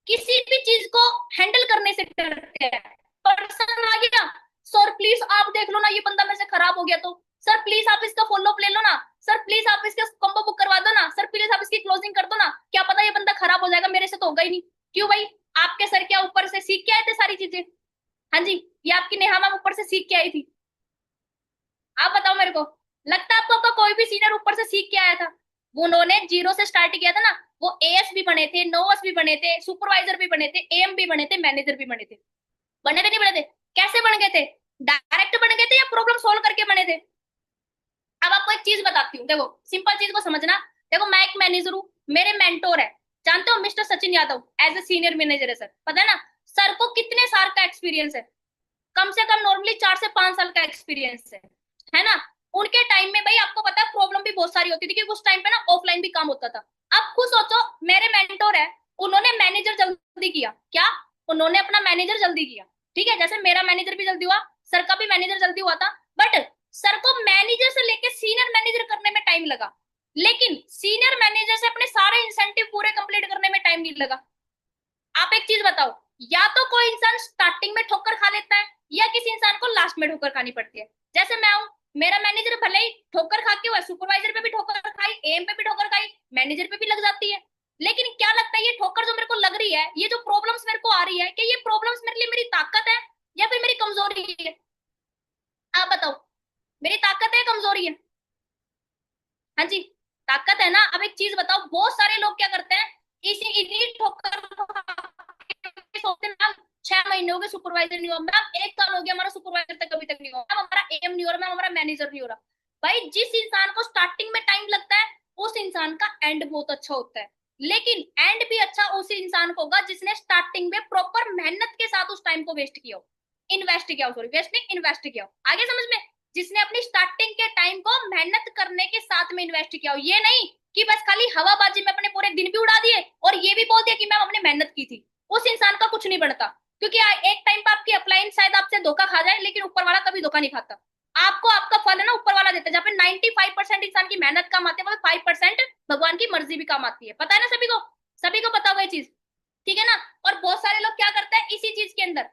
किसी भी चीज को हैंडल करने से डरते हैं। पर्सन आ गया, सर प्लीज आप देख लो ना, ये बंदा मेरे से खराब हो गया, तो सर प्लीज आप इसका फॉलो अप ले लो ना, सर प्लीज आप इसका कॉम्बो बुक करवा दो ना, सर प्लीज आप इसकी क्लोजिंग कर दो ना, क्या पता ये बंदा खराब हो जाएगा, मेरे से तो होगा ही नहीं। क्यों भाई? आपके सर क्या ऊपर से सीख के आए थे सारी चीजें? हाँ जी, ये आपकी नेहा मैम ऊपर से सीख के आई थी? आप बताओ मेरे को, लगता है आपको आपका कोई भी सीनियर ऊपर से सीख के आया था? वो उन्होंने जीरो से स्टार्ट किया था ना, वो एएस भी बने थे, नोएस भी बने थे, सुपरवाइजर भी बने थे, एएम भी बने थे, मैनेजर भी बने थे। बने थे नहीं बने थे? कैसे बन गए थे? डायरेक्ट बन गए थे या प्रॉब्लम सोल्व करके बने थे? अब आपको एक चीज बताती हूँ, देखो सिंपल चीज को समझना। देखो मैं एक मैनेजर हूँ, मेरे मेंटोर है, जानते हो Mr Sachin Yadav, as a senior manager है सर, पता है ना? सर को कितने साल का एक्सपीरियंस है? कम से कम नॉर्मली 4 से 5 साल का एक्सपीरियंस है ना? उनके टाइम में भाई आपको पता है प्रॉब्लम भी बहुत सारी होती थी, क्योंकि उस टाइम पे ना ऑफलाइन भी काम होता था। अब खुद सोचो, मेरे मेंटोर है, उन्होंने मैनेजर जल्दी किया क्या? उन्होंने अपना मैनेजर जल्दी किया, ठीक है, जैसे मेरा मैनेजर भी जल्दी हुआ, सर का भी मैनेजर जल्दी हुआ था, बट सर को मैनेजर से लेके सीनियर मैनेजर करने में टाइम लगा, लेकिन सीनियर मैनेजर से अपने सारे इंसेंटिव पूरे कंप्लीट करने में टाइम नहीं लगा। आप एक चीज बताओ, या तो कोई इंसान स्टार्टिंग में ठोकर खा लेता है, या किसी इंसान को लास्ट में ठोकर खानी पड़ती है। जैसे मैं हूं, मेरा मैनेजर भले ही ठोकर खा के हुआ, सुपरवाइजर पे भी ठोकर खाई, एम पे भी ठोकर खाई, मैनेजर पे भी लग जाती है, लेकिन क्या लगता है ये ठोकर जो मेरे को लग रही है, ये जो प्रॉब्लम्स मेरे को आ रही है, कि ये प्रॉब्लम्स मेरे लिए मेरी ताकत है या फिर मेरी कमजोरी है? आप बताओ, मेरी ताकत है या कमजोरी है? हाँ जी, ताकत है ना। अब एक चीज बताओ, बहुत सारे लोग क्या करते हैं, इसी इन्हीं ठोकर सोचते हैं, 6 महीने हो गए सुपरवाइजर नहीं हुआ, मैम 1 साल हो गया हमारा सुपरवाइजर तक अभी तक नहीं हुआ, मैम हमारा एम नहीं हो रहा, मैम हमारा मैनेजर नहीं हो रहा। भाई जिस इंसान को स्टार्टिंग में टाइम लगता है, उस इंसान का एंड बहुत अच्छा होता है, लेकिन एंड भी अच्छा उस इंसान को होगा जिसने स्टार्टिंग में प्रॉपर मेहनत के साथ उस टाइम को वेस्ट किया हो, इन्वेस्ट किया हो, सॉरी वेस्ट नहीं, इन्वेस्ट किया हो, आगे समझ में? जिसने अपनी स्टार्टिंग के टाइम को मेहनत करने के साथ में इन्वेस्ट किया हो, ये नहीं कि बस खाली हवाबाजी में अपने पूरे दिन भी उड़ा दिए और ये भी बोल दिया कि मैम हमने मेहनत की थी। उस इंसान का कुछ नहीं बनता, क्योंकि एक टाइम पर आपकी अपलाइन शायद आपसे धोखा खा जाए, लेकिन ऊपर वाला कभी धोखा नहीं खाता। आपको आपका फल है ना ऊपर वाला देता है, जहाँ पे 95% इंसान की मेहनत काम आती है, वहां 5% भगवान की मर्जी भी काम आती है। पता है ना सभी को? सभी को पता हुआ ये चीज, ठीक है ना? और बहुत सारे लोग क्या करते हैं इसी चीज के अंदर,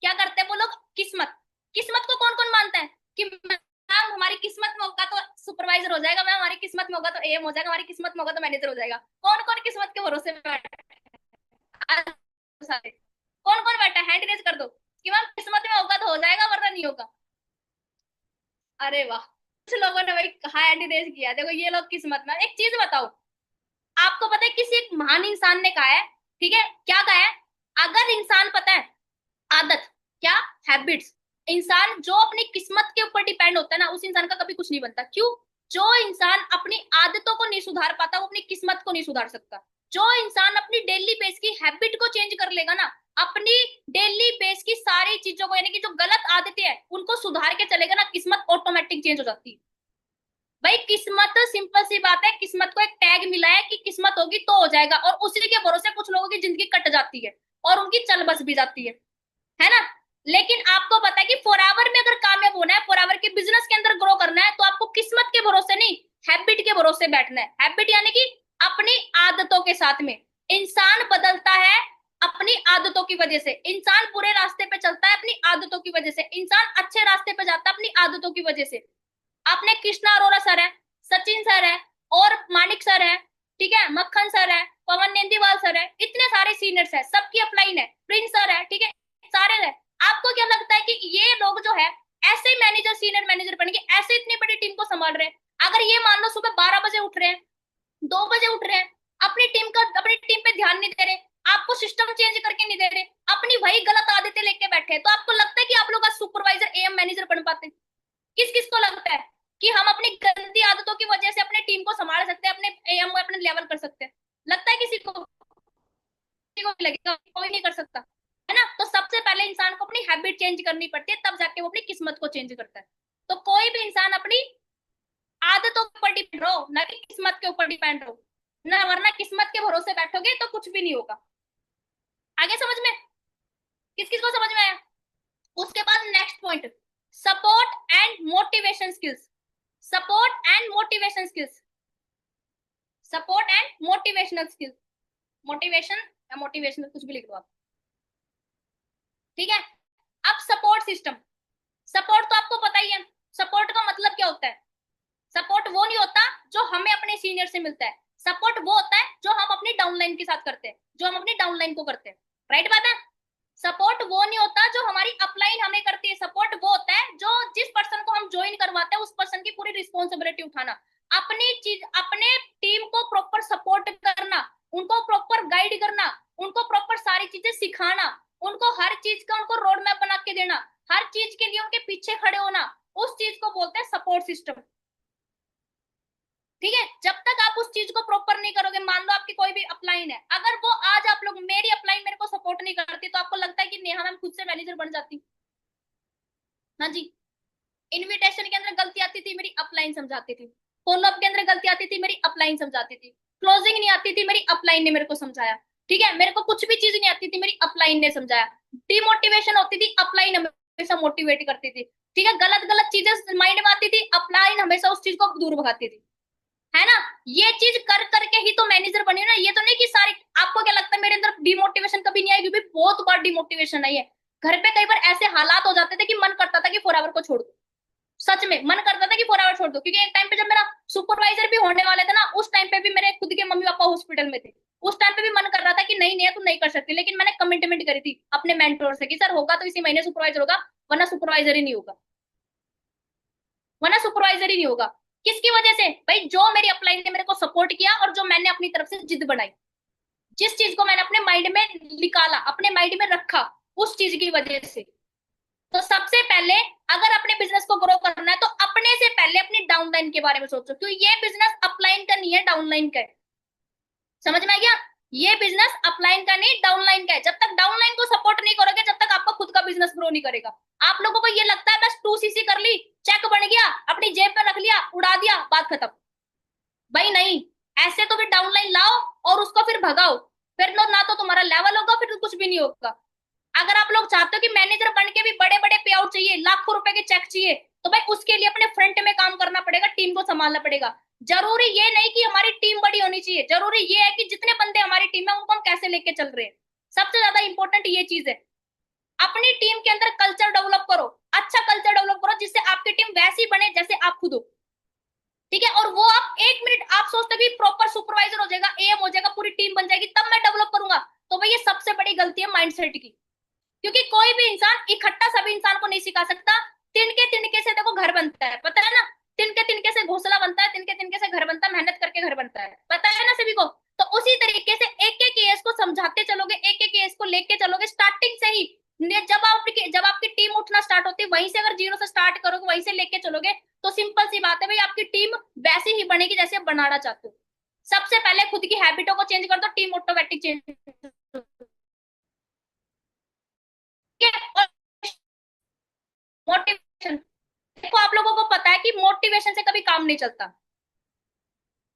क्या करते हैं वो लोग, किस्मत, किस्मत को कौन कौन मानता है कि मैम हमारी किस्मत में होगा तो सुपरवाइजर हो जाएगा, मैम हमारी किस्मत में होगा तो एएम हो जाएगा, हमारी किस्मत में होगा तो मैनेजर हो जाएगा। कौन कौन किस्मत के भरोसे में बैठा है? कौन कौन बैठा है? हैंड रेज कर दो कि मैम किस्मत में होगा तो हो जाएगा वरना नहीं होगा। अरे वाह, कुछ लोगों ने भाई कहा हैंड रेज किया, देखो ये लोग किस्मत में। एक चीज बताओ, आपको पता है किसी एक महान इंसान ने कहा है, ठीक है, क्या कहा है? अगर इंसान, पता है, आदत, क्या, हैबिट्स, इंसान जो अपनी किस्मत के ऊपर डिपेंड होता है ना, उस इंसान का कभी कुछ नहीं बनता। क्यों? जो इंसान अपनी आदतों को नहीं सुधार पाता, वो अपनी किस्मत को नहीं सुधार सकता। जो इंसान अपनी डेली बेस की हैबिट को चेंज कर लेगा ना, अपनी डेली बेस की सारी चीजों को, यानी कि जो गलत आदतें हैं उनको सुधार के चलेगा ना, किस्मत ऑटोमेटिक चेंज हो जाती है। भाई किस्मत, सिंपल सी बात है, किस्मत को एक टैग मिला है कि किस्मत होगी तो हो जाएगा, और उसी के भरोसे कुछ लोगों की जिंदगी कट जाती है और उनकी चल बस भी जाती है ना? लेकिन आपको पता है कि फॉरएवर में अगर कामयाब होना है, फॉरएवर के बिजनेस के अंदर ग्रो करना है, तो आपको किस्मत के भरोसे नहीं, हैबिट के भरोसे बैठना है। हैबिट यानी कि अपनी आदतों के साथ में। इंसान बदलता है अपनी आदतों की वजह से, इंसान बुरे रास्ते पे चलता है अपनी आदतों की वजह से, इंसान अच्छे रास्ते पे जाता है अपनी आदतों की वजह से। आपने कृष्णा अरोरा सर है, सचिन सर है, और मानिक सर है, ठीक है, मक्खन सर है, पवन नेंदीवाल सर है, इतने सारे सीनियर्स है, सबकी अपलाइन है, प्रिंस सर है, ठीक है, सारे है। आपको क्या लगता है कि ये लोग जो है ऐसे मैनेजर, सीनियर मैनेजर बनेंगे, ऐसे इतनी बड़ी टीम को संभाल रहे हैं? अगर ये मान लो सुबह 12 बजे उठ रहे हैं, 2 बजे उठ रहे हैं, अपनी टीम पे ध्यान नहीं दे रहे, आपको सिस्टम चेंज करके नहीं दे रहे, वही गलत आदतें लेके बैठे हैं। तो आपको लगता है कि आप लोग आज सुपरवाइजर एएम मैनेजर बन पाते हैं? किस किस को लगता है कि हम अपनी गंदी आदतों की वजह से अपने टीम को संभाल सकते हैं, अपने एएम को अपने लेवल कर सकते हैं? लगता है किसी को? किसी को नहीं लगेगा, कोई नहीं कर सकता, है ना? तो सबसे पहले इंसान को अपनी हैबिट चेंज करनी पड़ती है, तब जाके वो अपनी किस्मत को चेंज करता है। तो कोई भी इंसान अपनी आदतों के ऊपर डिपेंड रहो, ना कि किस्मत के ऊपर डिपेंड रहो ना, वरना किस्मत के भरोसे बैठोगे तो कुछ भी नहीं होगा। आगे समझ में? किस किस को समझ में आया? उसके बाद next point, support and motivation skills. Support and motivation skills. Support and motivational skills. Motivation या मोटिवेशनल कुछ भी लिख लो आप, ठीक है? अब सपोर्ट सिस्टम। सपोर्ट तो आपको पता ही है, सपोर्ट का मतलब क्या होता है? सपोर्ट वो नहीं होता जो हमें अपने सीनियर से मिलता है, सपोर्ट वो होता है जो हम अपनी डाउनलाइन के साथ करते हैं, जो हम अपनी डाउनलाइन को करते हैं। राइट बात है? सपोर्ट वो नहीं होता जो हमारी अपलाइन हमें करती है, सपोर्ट वो होता है जो जिस पर्सन को हम ज्वाइन करवाते हैं उस पर्सन की पूरी रिस्पॉन्सिबिलिटी उठाना, अपनी चीज अपने टीम को प्रॉपर सपोर्ट करना, उनको प्रॉपर गाइड करना, उनको प्रॉपर सारी चीजें सिखाना, उनको हर चीज का उनको रोड मैप बना के देना, हर चीज के लिए उनके पीछे खड़े होना, उस चीज को बोलते हैं सपोर्ट सिस्टम। ठीक है? जब तक आप उस चीज को प्रॉपर नहीं करोगे, मान लो आपकी कोई भी अपलाइन है, अगर वो आज आप लोग मेरी अपलाइन मेरे को सपोर्ट नहीं करती, तो आपको लगता है कि नेहा मैम खुद से मैनेजर बन जाती? हाँ जी। इनविटेशन के अंदर गलती आती थी, मेरी अपलाइन समझाती थी। फॉलोअप के अंदर गलती आती थी, मेरी अपलाइन समझाती थी। क्लोजिंग नहीं आती थी, मेरी अपलाइन ने मेरे को समझाया। ठीक है? मेरे को कुछ भी चीज नहीं आती थी, मेरी अपलाइन ने समझाया। डिमोटिवेशन होती थी, अपलाइन हमेशा मोटिवेट करती थी। ठीक है? गलत गलत चीजें माइंड में आती थी, अपलाइन हमेशा उस चीज को दूर भगाती थी, है ना? ये चीज कर करके ही तो मैनेजर बनी ना, ये तो नहीं कि सारी। आपको क्या लगता है मेरे अंदर डिमोटिवेशन कभी नहीं आएगी? बहुत बार डिमोटिवेशन आई है। घर पे कई बार ऐसे हालात हो जाते थे कि मन करता था कि फॉरएवर को छोड़ दो, सच में मन करता था कि फॉरएवर छोड़ दो। क्योंकि एक टाइम पे जब मेरा सुपरवाइजर भी होने वाले थे ना, उस टाइम पे भी मेरे खुद के मम्मी पापा हॉस्पिटल में थे, उस टाइम पे भी मन कर रहा था कि नहीं नहीं तू नहीं कर सकती, लेकिन मैंने कमिटमेंट करी थी अपने मेंटोर से कि सर होगा तो इसी महीने सुपरवाइजर होगा, वरना सुपरवाइजर ही नहीं होगा, वरना सुपरवाइजर ही नहीं होगा। किसकी वजह से? भाई जो मेरी अपलाइन ने मेरे को सपोर्ट किया और जो मैंने अपनी तरफ से जिद बनाई, जिस चीज को मैंने अपने माइंड में निकाला, अपने माइंड में रखा, उस चीज की वजह से। तो सबसे पहले अगर अपने बिजनेस को ग्रो करना है तो अपने से पहले अपनी डाउनलाइन के बारे में सोचो, क्योंकि ये बिजनेस अपलाइन का नहीं है, डाउनलाइन का है। समझ में आ गया? ये बिजनेस अपलाइन का नहीं, डाउनलाइन का है। जब तक डाउनलाइन को सपोर्ट नहीं करोगे, जब तक आपका खुद का बिजनेस ग्रो नहीं करेगा। आप लोगों को ये लगता है बस 2cc कर ली, चेक बन गया, अपनी जेब में रख लिया, उड़ा दिया, बात खत्म। भाई नहीं, ऐसे तो फिर डाउनलाइन लाओ और उसको फिर भगाओ, फिर ना तो तुम्हारा लेवल होगा, फिर तो कुछ भी नहीं होगा। अगर आप लोग चाहते हो कि मैनेजर बन के भी बड़े बड़े पे आउट चाहिए, लाखों रुपए के चेक चाहिए, तो भाई उसके लिए अपने फ्रंट में काम करना पड़ेगा, टीम को संभालना पड़ेगा। जरूरी ये नहीं कि हमारी टीम बड़ी होनी चाहिए, जरूरी ये है कि जितने बंदे हमारी टीम में उनको हम कैसे लेके चल रहे हैं। सबसे ज्यादा इंपॉर्टेंट ये चीज है। अपनी टीम के अंदर कल्चर डेवलप करो, अच्छा कल्चर डेवलप करो, जिससे आपकी टीम वैसी बने जैसे आप खुद हो। ठीक है? और वो आप 1 मिनट आप सोचते कि प्रॉपर सुपरवाइजर हो जाएगा, एएम हो जाएगा, पूरी टीम बन जाएगी तब मैं डेवलप करूंगा, तो भाई ये सबसे बड़ी गलती है माइंडसेट की। क्योंकि कोई भी इंसान इकट्ठा सभी इंसान को नहीं सिखा सकता। तिनके तिनके से देखो घर बनता है, पता है ना? तिनके तिनके से घोंसला बनता है, तिनके तिनके से घर बनता है, मेहनत करके घर बनता है, पता है ना सभी को? तो उसी तरीके से एक एक केस को समझाते चलोगे, एक एक केस को लेके चलोगे स्टार्टिंग से ही। जब आपकी टीम उठना स्टार्ट होती है, वहीं से अगर जीरो से स्टार्ट करोगे, वहीं से लेके चलोगे, तो सिंपल सी बात है भाई, आपकी टीम वैसी ही बनेगी जैसे आप बनाना चाहते हो। सबसे पहले खुद की हैबिटों को चेंज कर दो, टीम ऑटोमेटिक चेंज। मोटिवेशन, देखो आप लोगों को पता है कि मोटिवेशन से कभी काम नहीं चलता,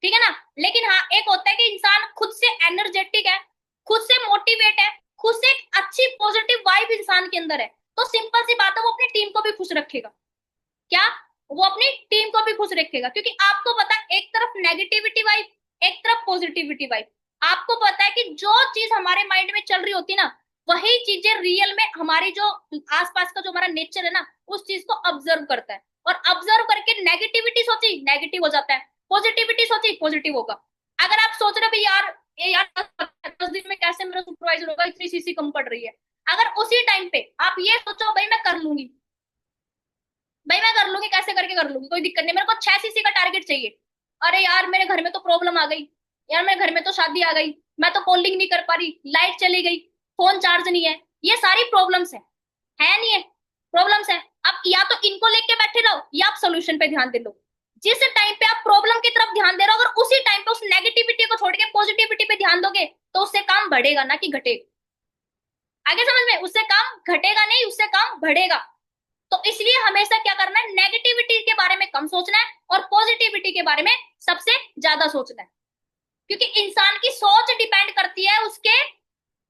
ठीक है ना? लेकिन हाँ, एक होता है कि इंसान खुद से एनर्जेटिक है, खुद से मोटिवेट है, खुद से एक अच्छी पॉजिटिव वाइब इंसान के अंदर है, तो सिंपल सी बात है, वो अपनी टीम को भी खुश रखेगा। क्या? वो अपनी टीम को भी खुश रखेगा, क्योंकि आपको पता है एक तरफ नेगेटिविटी वाइब, एक तरफ पॉजिटिविटी वाइब। आपको पता है कि जो चीज हमारे माइंड में चल रही होती ना, वही चीजें रियल में हमारी जो आसपास का जो हमारा नेचर है ना, उस चीज को ऑब्जर्व करता है, और ऑब्जर्व करके नेगेटिविटी सोची नेगेटिव हो जाता है, पॉजिटिविटी सोची पॉजिटिव होगा। अगर आप सोच रहे हो यार ये यार 10 दिन में कैसे मेरा सुपरवाइजर होगा, इतनी सीसी कम पड़ रही है, अगर उसी टाइम पे आप ये सोचो भाई मैं कर लूंगी, भाई मैं कर लूंगी, कैसे करके कर लूंगी, कोई दिक्कत नहीं, मेरे को 6cc का टारगेट चाहिए। अरे यार मेरे घर में तो प्रॉब्लम आ गई, यार मेरे घर में तो शादी आ गई, मैं तो कॉलिंग नहीं कर पा रही, लाइट चली गई, फोन चार्ज नहीं है, ये सारी प्रॉब्लम्स है नहीं है, प्रॉब्लम्स है। अब या तो इनको लेके बैठे रहो या आप सोल्यूशन पे ध्यान दे लो। जिस टाइम पे आप प्रॉब्लम की तरफ ध्यान दे रहे हो, अगर उसी टाइम पे उस नेगेटिविटी को छोड़ के पॉजिटिविटी पे ध्यान दोगे तो उससे काम बढ़ेगा ना कि घटेगा। आगे समझ में, उससे काम घटेगा नहीं, उससे काम बढ़ेगा। तो इसलिए हमेशा क्या करना है, नेगेटिविटी के बारे में कम सोचना है और पॉजिटिविटी के बारे में सबसे ज्यादा सोचना है। क्योंकि इंसान की सोच डिपेंड करती है उसके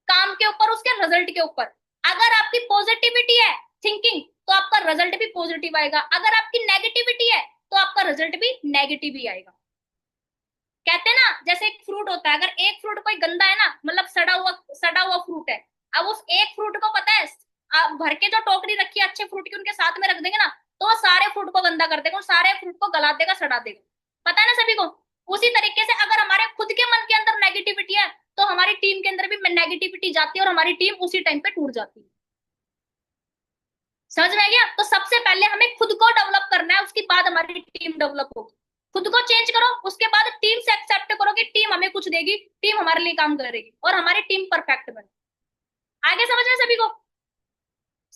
काम के ऊपर, उसके रिजल्ट के ऊपर। अगर आपकी पॉजिटिविटी है थिंकिंग, तो आपका रिजल्ट भी पॉजिटिव आएगा। अगर आपकी नेगेटिविटी है तो आपका रिजल्ट भी नेगेटिव ही आएगा। कहते हैं ना, जैसे एक फ्रूट होता है, अगर एक फ्रूट कोई गंदा है ना, मतलब सड़ा हुआ फ्रूट है, अब उस एक फ्रूट को पता है, आप भर के जो टोकरी रखी है अच्छे फ्रूट की उनके साथ में रख देंगे ना, तो वो सारे फ्रूट को गंदा कर देगा, सारे फ्रूट को गला देगा, सड़ा देगा। पता है ना सभी को। उसी तरीके से अगर हमारे खुद के मन के अंदर नेगेटिविटी है तो हमारी टीम के अंदर भी नेगेटिविटी जाती है और हमारी टीम उसी टाइम पे टूट जाती है। समझ में आ गया। तो सबसे पहले हमें खुद को डेवलप करना है, उसके बाद हमारी टीम डेवलप होगी। खुद को चेंज करो, उसके बाद टीम से एक्सेप्ट करो कि टीम हमें कुछ देगी, टीम हमारे लिए काम करेगी और हमारी टीम परफेक्ट बने। आगे समझ में सभी को,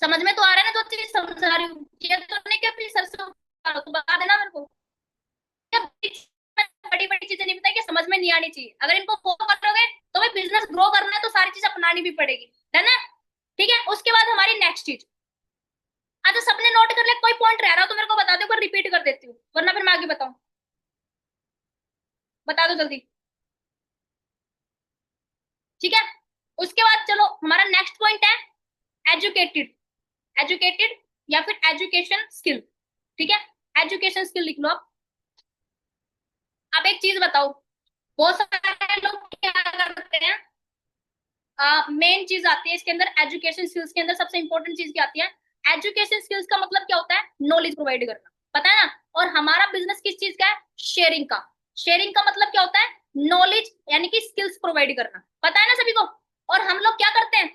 समझ में तो आ रहा है ना, जो चीज समझा रही हूँ। ये तो नहीं कि अपनी सर से तो बता देना मेरे को। बड़ी बड़ी चीजें नहीं बताई कि समझ में नहीं आनी चाहिए, अगर इनको फॉलो करोगे तो भाई बिजनेस ग्रो करना है तो सारी चीज अपनानी भी पड़ेगी, है ना। ठीक है, उसके बाद हमारी नेक्स्ट चीज। अच्छा, सबने नोट कर लिया? कोई पॉइंट रह रहा हो तो मेरे को बता दो, रिपीट कर देती हूँ, वरना फिर मैं आगे बताऊं। बता दो जल्दी। ठीक है, उसके बाद चलो हमारा नेक्स्ट पॉइंट है एजुकेटेड। एजुकेटेड या फिर एजुकेशन स्किल। ठीक है, एजुकेशन स्किल लिख लो आप। अब एक चीज बताओ, बहुत सारे लोग क्या करते हैं, मेन चीज आती है इसके अंदर, एजुकेशन स्किल्स के अंदर सबसे इंपॉर्टेंट चीज क्या आती है। एजुकेशन स्किल्स का मतलब क्या होता है, नॉलेज प्रोवाइड करना, पता है ना। और हमारा बिजनेस किस चीज का है, शेयरिंग का। शेयरिंग का मतलब क्या होता है, नॉलेज यानी कि स्किल्स प्रोवाइड करना, पता है ना सभी को। और हम लोग क्या करते हैं,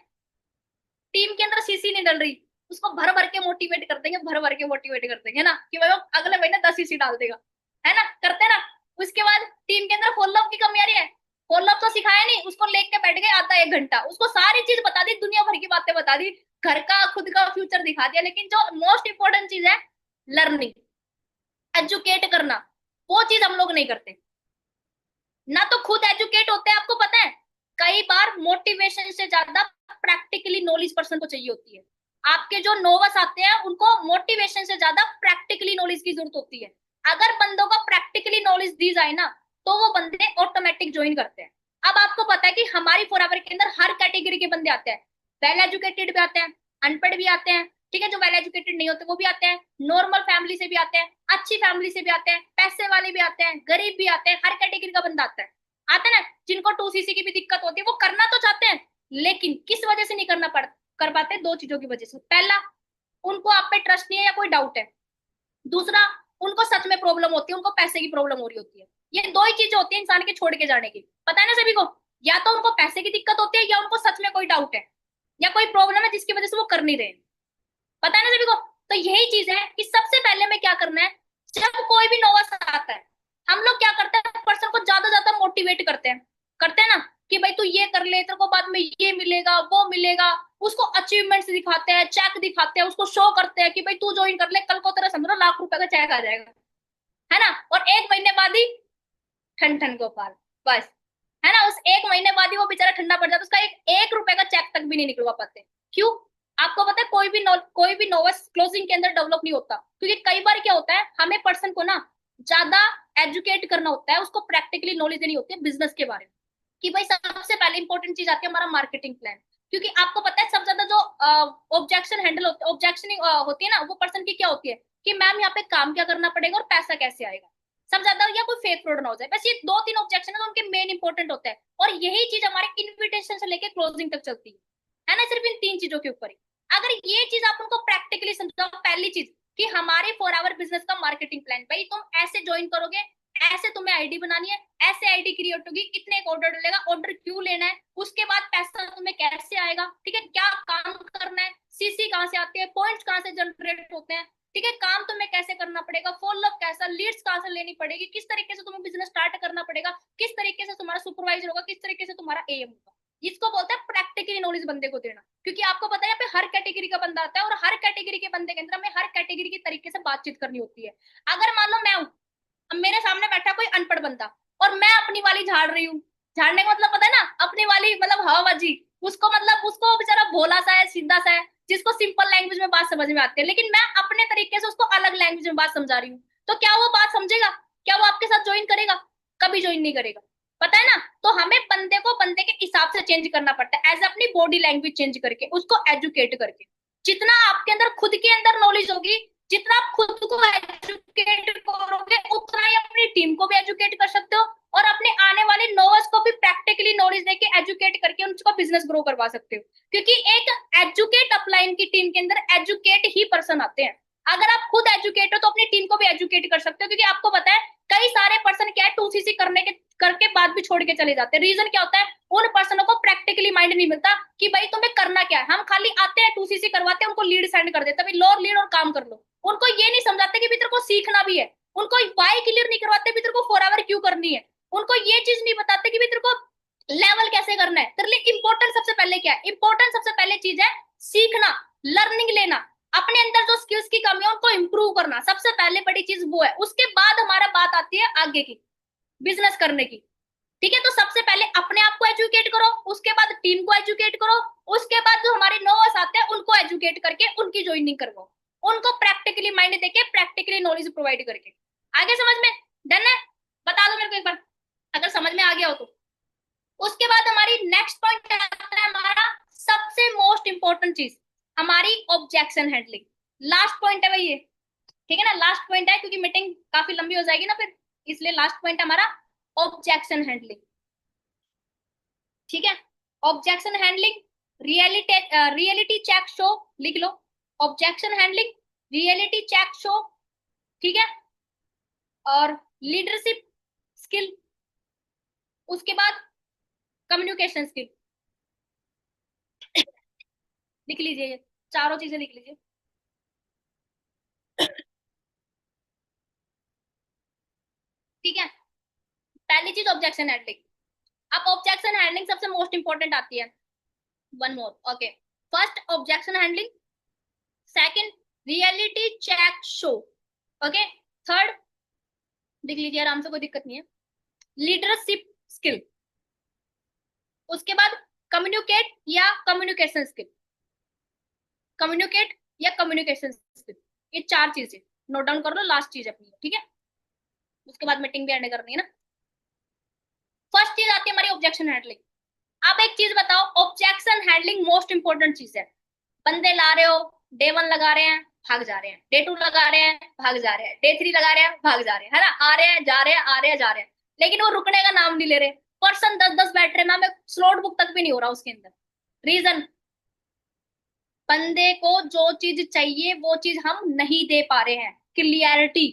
टीम के अंदर सीसी नहीं डल रही, उसको भर भर के मोटिवेट कर देंगे, भर भर के मोटिवेट कर देंगे ना, कि भाई वो अगले महीने 10 सीसी डाल देगा, है ना, करते ना। उसके बाद टीम के अंदर फॉलोअप की कमी आ रही है, फॉलोअप तो सिखाया नहीं, उसको लेके बैठ गए आधा एक घंटा, उसको सारी चीज बता दी, दुनिया भर की बातें बता दी, घर का खुद का फ्यूचर दिखा दिया, लेकिन जो मोस्ट इंपॉर्टेंट चीज है, लर्निंग, एजुकेट करना, वो चीज हम लोग नहीं करते ना। तो खुद एजुकेट होते हैं, आपको पता है, कई बार मोटिवेशन से ज्यादा प्रैक्टिकली नॉलेज पर्सन को चाहिए होती है। आपके जो नोवस आते हैं उनको मोटिवेशन से ज्यादा प्रैक्टिकली नॉलेज की जरूरत होती है। अगर बंदों को प्रैक्टिकली नॉलेज दी जाए ना, तो वो बंदे ऑटोमेटिक ज्वाइन करते हैं। अब आपको पता है कि हमारी फॉरएवर के अंदर हर कैटेगरी के बंदे आते हैं, वेल एजुकेटेड भी आते हैं, अनपढ़ भी आते हैं, ठीक है, जो वेल एजुकेटेड नहीं होते वो भी आते हैं, नॉर्मल फैमिली से भी आते हैं, अच्छी फैमिली से भी आते हैं, पैसे वाले भी आते हैं, गरीब भी आते हैं, हर कैटेगरी का बंदा आता है ना। जिनको 2 सीसी की भी दिक्कत होती है वो करना तो चाहते हैं, लेकिन किस वजह से नहीं कर पाते, दो चीजों की वजह से। पहला, उनको आप पे ट्रस्ट नहीं है या कोई डाउट है। दूसरा, उनको सच में प्रॉब्लम होती है, उनको पैसे की प्रॉब्लम हो रही होती है। ये दो ही चीजें होती है इंसान के छोड़ के जाने की, पता है ना सभी को। या तो उनको पैसे की दिक्कत होती है या उनको सच में कोई डाउट है या कोई प्रॉब्लम है जिसकी वजह से वो कर नहीं रहे, पता है ना सभी को। तो यही चीज है कि सबसे पहले में क्या करना है, जब कोई भी नोवा आता है, हम लोग क्या करते हैं, पर्सन को ज्यादा ज्यादा मोटिवेट करते हैं ना, कि भाई तू ये कर ले, तेरे को बाद में ये मिलेगा वो मिलेगा। उसको अचीवमेंट्स दिखाते हैं, चेक दिखाते हैं, उसको शो करते हैं कि भाई तू ज्वाइन कर ले, कल को तेरा समझो लाख रुपए का चेक आ जाएगा, है ना। और एक महीने बाद ही ठन ठन गोपाल, बस, है ना। उस एक महीने बाद ही वो बेचारा ठंडा पड़ जाता है, उसका एक रुपए का चेक तक भी नहीं निकलवा पाते। क्यों? आपको पता है, कोई भी नोवस क्लोजिंग के अंदर डेवलप नहीं होता, क्योंकि कई बार क्या होता है, हमें पर्सन को ना ज्यादा एजुकेट करना होता है, उसको प्रैक्टिकली नॉलेज देनी होती है बिजनेस के बारे में। कि भाई सबसे पहले इंपॉर्टेंट चीज आती है हमारा मार्केटिंग प्लान। क्योंकि आपको पता है सबसे ज्यादा जो ऑब्जेक्शन हैंडल होते ऑब्जेक्शन होती है ना, वो पर्सन की क्या होती है, कि मैम यहाँ पे काम क्या करना पड़ेगा और पैसा कैसे आएगा। सब ज्यादा, या कोई फेक फ्रॉड ना हो जाए, बस ये दो तीन ऑब्जेक्शन है तो उनके मेन इंपॉर्टेंट होते हैं। और यही चीज हमारे इन्विटेशन से लेके क्लोजिंग तक चलती है ना, सिर्फ इन 3 चीजों के ऊपर ही। अगर ये चीज आप उनको प्रैक्टिकली समझाओ, पहली चीज कि हमारे फॉर आवर बिजनेस का मार्केटिंग प्लान, भाई तुम ऐसे ज्वाइन करोगे, ऐसे तुम्हें आईडी बनानी है, ऐसे आईडी क्रिएट होगी, इतने एक ऑर्डर डलेगा, ऑर्डर क्यों लेना है, उसके बाद पैसा तुम्हें कैसे आएगा, ठीक है, क्या काम करना है, सीसी कहाँ से आते हैं, पॉइंट्स कहाँ से जनरेट होते हैं, ठीक है, काम तुम्हें कैसे करना पड़ेगा, फॉलोअप कैसा, लीड्स कहाँ से लेनी पड़ेगी, किस तरीके से तुम्हें बिजनेस स्टार्ट करना पड़ेगा, किस तरीके से तुम्हारा सुपरवाइजर होगा, किस तरीके से तुम्हारा एएम होगा। इसको बोलते हैं प्रैक्टिकली नॉलेज बंदे को देना। क्योंकि आपको पता है यहाँ पे हर कैटेगरी का बंदा आता है और हर कैटेगरी के बंदे के अंदर हमें हर कैटेगरी के तरीके से बातचीत करनी होती है। अगर मान लो मैं हूं, अब मेरे सामने बैठा कोई अनपढ़ बंदा और मैं अपनी वाली झाड़ रही हूँ, झाड़ने का मतलब पता है ना, अपनी वाली मतलब हवाबाजी, उसको मतलब उसको बेचारा भोला सा है, सीधा सा है, जिसको सिंपल लैंग्वेज में बात समझ में आती है, लेकिन मैं अपने तरीके से उसको अलग लैंग्वेज में बात समझा रही हूँ, तो क्या वो बात समझेगा? क्या वो आपके साथ ज्वाइन करेगा? कभी ज्वाइन नहीं करेगा। पता है ना? तो हमें बंदे को बंदे के हिसाब से चेंज करना पड़ता है, एज अपनी बॉडी लैंग्वेज चेंज करके, उसको एजुकेट करके। जितना आपके अंदर खुद के अंदर नॉलेज होगी, जितना आप खुद को एजुकेट करोगे, उतना ही अपनी टीम को भी एजुकेट कर सकते हो और अपने आने वाले नोवर्स को भी प्रैक्टिकली नॉलेज देके एजुकेट करके उनका बिजनेस ग्रो करवा सकते हो। क्योंकि एक एजुकेट अपलाइन की टीम के अंदर एजुकेट ही पर्सन आते हैं। अगर आप खुद एजुकेट हो तो अपनी टीम को भी एजुकेट कर सकते हो, क्योंकि आपको पता है कई सारे पर्सन क्या है, 2CC करके बाद भी छोड़ के चले जाते हैं। रीजन क्या होता है? उन पर्सनों को प्रैक्टिकली माइंड नहीं मिलता कि भाई तुम्हें करना क्या है। हम खाली आते हैं, 2CC करवाते हैं, उनको लीड सेंड कर देते हैं, भाई लो लीड और काम कर लो। उनको ये नहीं समझाते कि भी तेरे को सीखना भी है। उनको वाई क्लियर नहीं करवाते भी तेरे को फॉरएवर क्यों करनी है। उनको ये चीज नहीं बताते कि भी तेरे को लेवल कैसे करना है। तेरे लिए इंपॉर्टेंट सबसे पहले क्या है? इंपॉर्टेंट सबसे पहले चीज है सीखना, लर्निंग लेना, अपने अंदर जो स्किल्स की कमी है उनको इंप्रूव करना, सबसे पहले बड़ी चीज वो है। उसके बाद हमारा बात आती है आगे की, बिजनेस करने की। ठीक है, तो सबसे पहले अपने आप को एजुकेट करो, उसके बाद टीम को एजुकेट करो, उसके बाद जो हमारे नोवर्स आते हैं उनको एजुकेट करके उनकी ज्वाइनिंग करवाओ, उनको प्रैक्टिकली माइंड देके प्रैक्टिकली नॉलेज प्रोवाइड करके। आगे समझ में? डन है? बता दो मेरे को एक बार अगर समझ में आ गया हो तो। उसके बाद हमारी नेक्स्ट पॉइंट आता है हमारा सबसे मोस्ट इंपॉर्टेंट चीज, हमारी ऑब्जेक्शन हैंडलिंग। लास्ट पॉइंट है भाई ये, ठीक है ना? लास्ट पॉइंट है क्योंकि मीटिंग काफी लंबी हो जाएगी ना फिर, इसलिए लास्ट पॉइंट हमारा ऑब्जेक्शन हैंडलिंग। ठीक है, objection handling, reality reality check show, लिख लो, objection handling, reality check show, ठीक है, और लीडरशिप स्किल, उसके बाद कम्युनिकेशन स्किल। लिख लीजिए ये चारों चीजें लिख लीजिए। ठीक है, पहली चीज ऑब्जेक्शन हैंडलिंग। अब ऑब्जेक्शन हैंडलिंग सबसे मोस्ट इंपॉर्टेंट आती है। One more, okay. First objection handling, second reality check show, okay, third लिख लीजिए आराम से, कोई दिक्कत नहीं है, लीडरशिप स्किल, उसके बाद कम्युनिकेट या कम्युनिकेशन स्किल, कम्युनिकेट या कम्युनिकेशन स्किल, ये चार चीजें नोट डाउन कर लो, लास्ट चीज अपनी, ठीक है? उसके बाद मीटिंग भी एंड करनी है ना। फर्स्ट चीज आती है हमारी ऑब्जेक्शन हैंडलिंग। आप एक चीज बताओ, ऑब्जेक्शन हैंडलिंग मोस्ट इंपॉर्टेंट चीज है। बंदे ला रहे हो, डे 1 लगा रहे हैं, भाग जा रहे हैं, डे 2 लगा रहे हैं, भाग जा रहे हैं, डे 3 लगा रहे हैं, भाग जा रहे हैं, है ना? आ रहे हैं, जा रहे हैं, आ रहे हैं, जा रहे हैं, लेकिन वो रुकने का नाम नहीं ले रहे। पर्सन 10-10 बैठ रहे, मैम स्लॉट बुक तक भी नहीं हो रहा उसके अंदर। रीजन, बंदे को जो चीज चाहिए वो चीज हम नहीं दे पा रहे हैं। क्लियरिटी,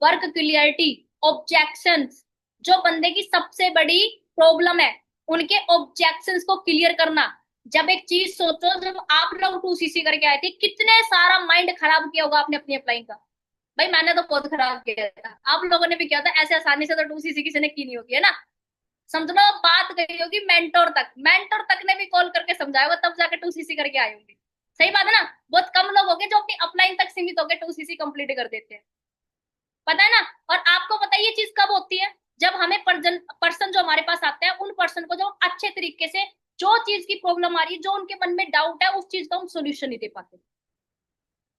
वर्क क्लियरिटी, ऑब्जेक्शंस, जो बंदे की सबसे बड़ी प्रॉब्लम है, उनके ऑब्जेक्शंस को क्लियर करना। जब एक चीज सोचो, जब आप लोग 2CC करके आए थे, कितने सारा माइंड खराब किया होगा आपने अपनी अप्लाई का। भाई मैंने तो बहुत खराब किया था, आप लोगों ने भी किया था, ऐसे आसानी से तो 2CC किसी ने की नहीं होगी, है ना? समझ लो बात गई होगी मेंटोर तक, मेंटोर तक ने भी कॉल करके समझाया होगा, तब जाके 2CC करके आए होंगे। सही बात है ना? बहुत कम लोग होंगे जो अपनी अपलाइन तक सीमित होकर 2CC कंप्लीट कर देते हैं। पता है ना? और आपको पता है ये चीज कब होती है? जब हमें पर्सन जो हमारे पास आता है, उन पर्सन को जो अच्छे तरीके से जो चीज की प्रॉब्लम आ रही है, जो उनके मन में डाउट है, उस चीज का हम सोल्यूशन नहीं दे पाते।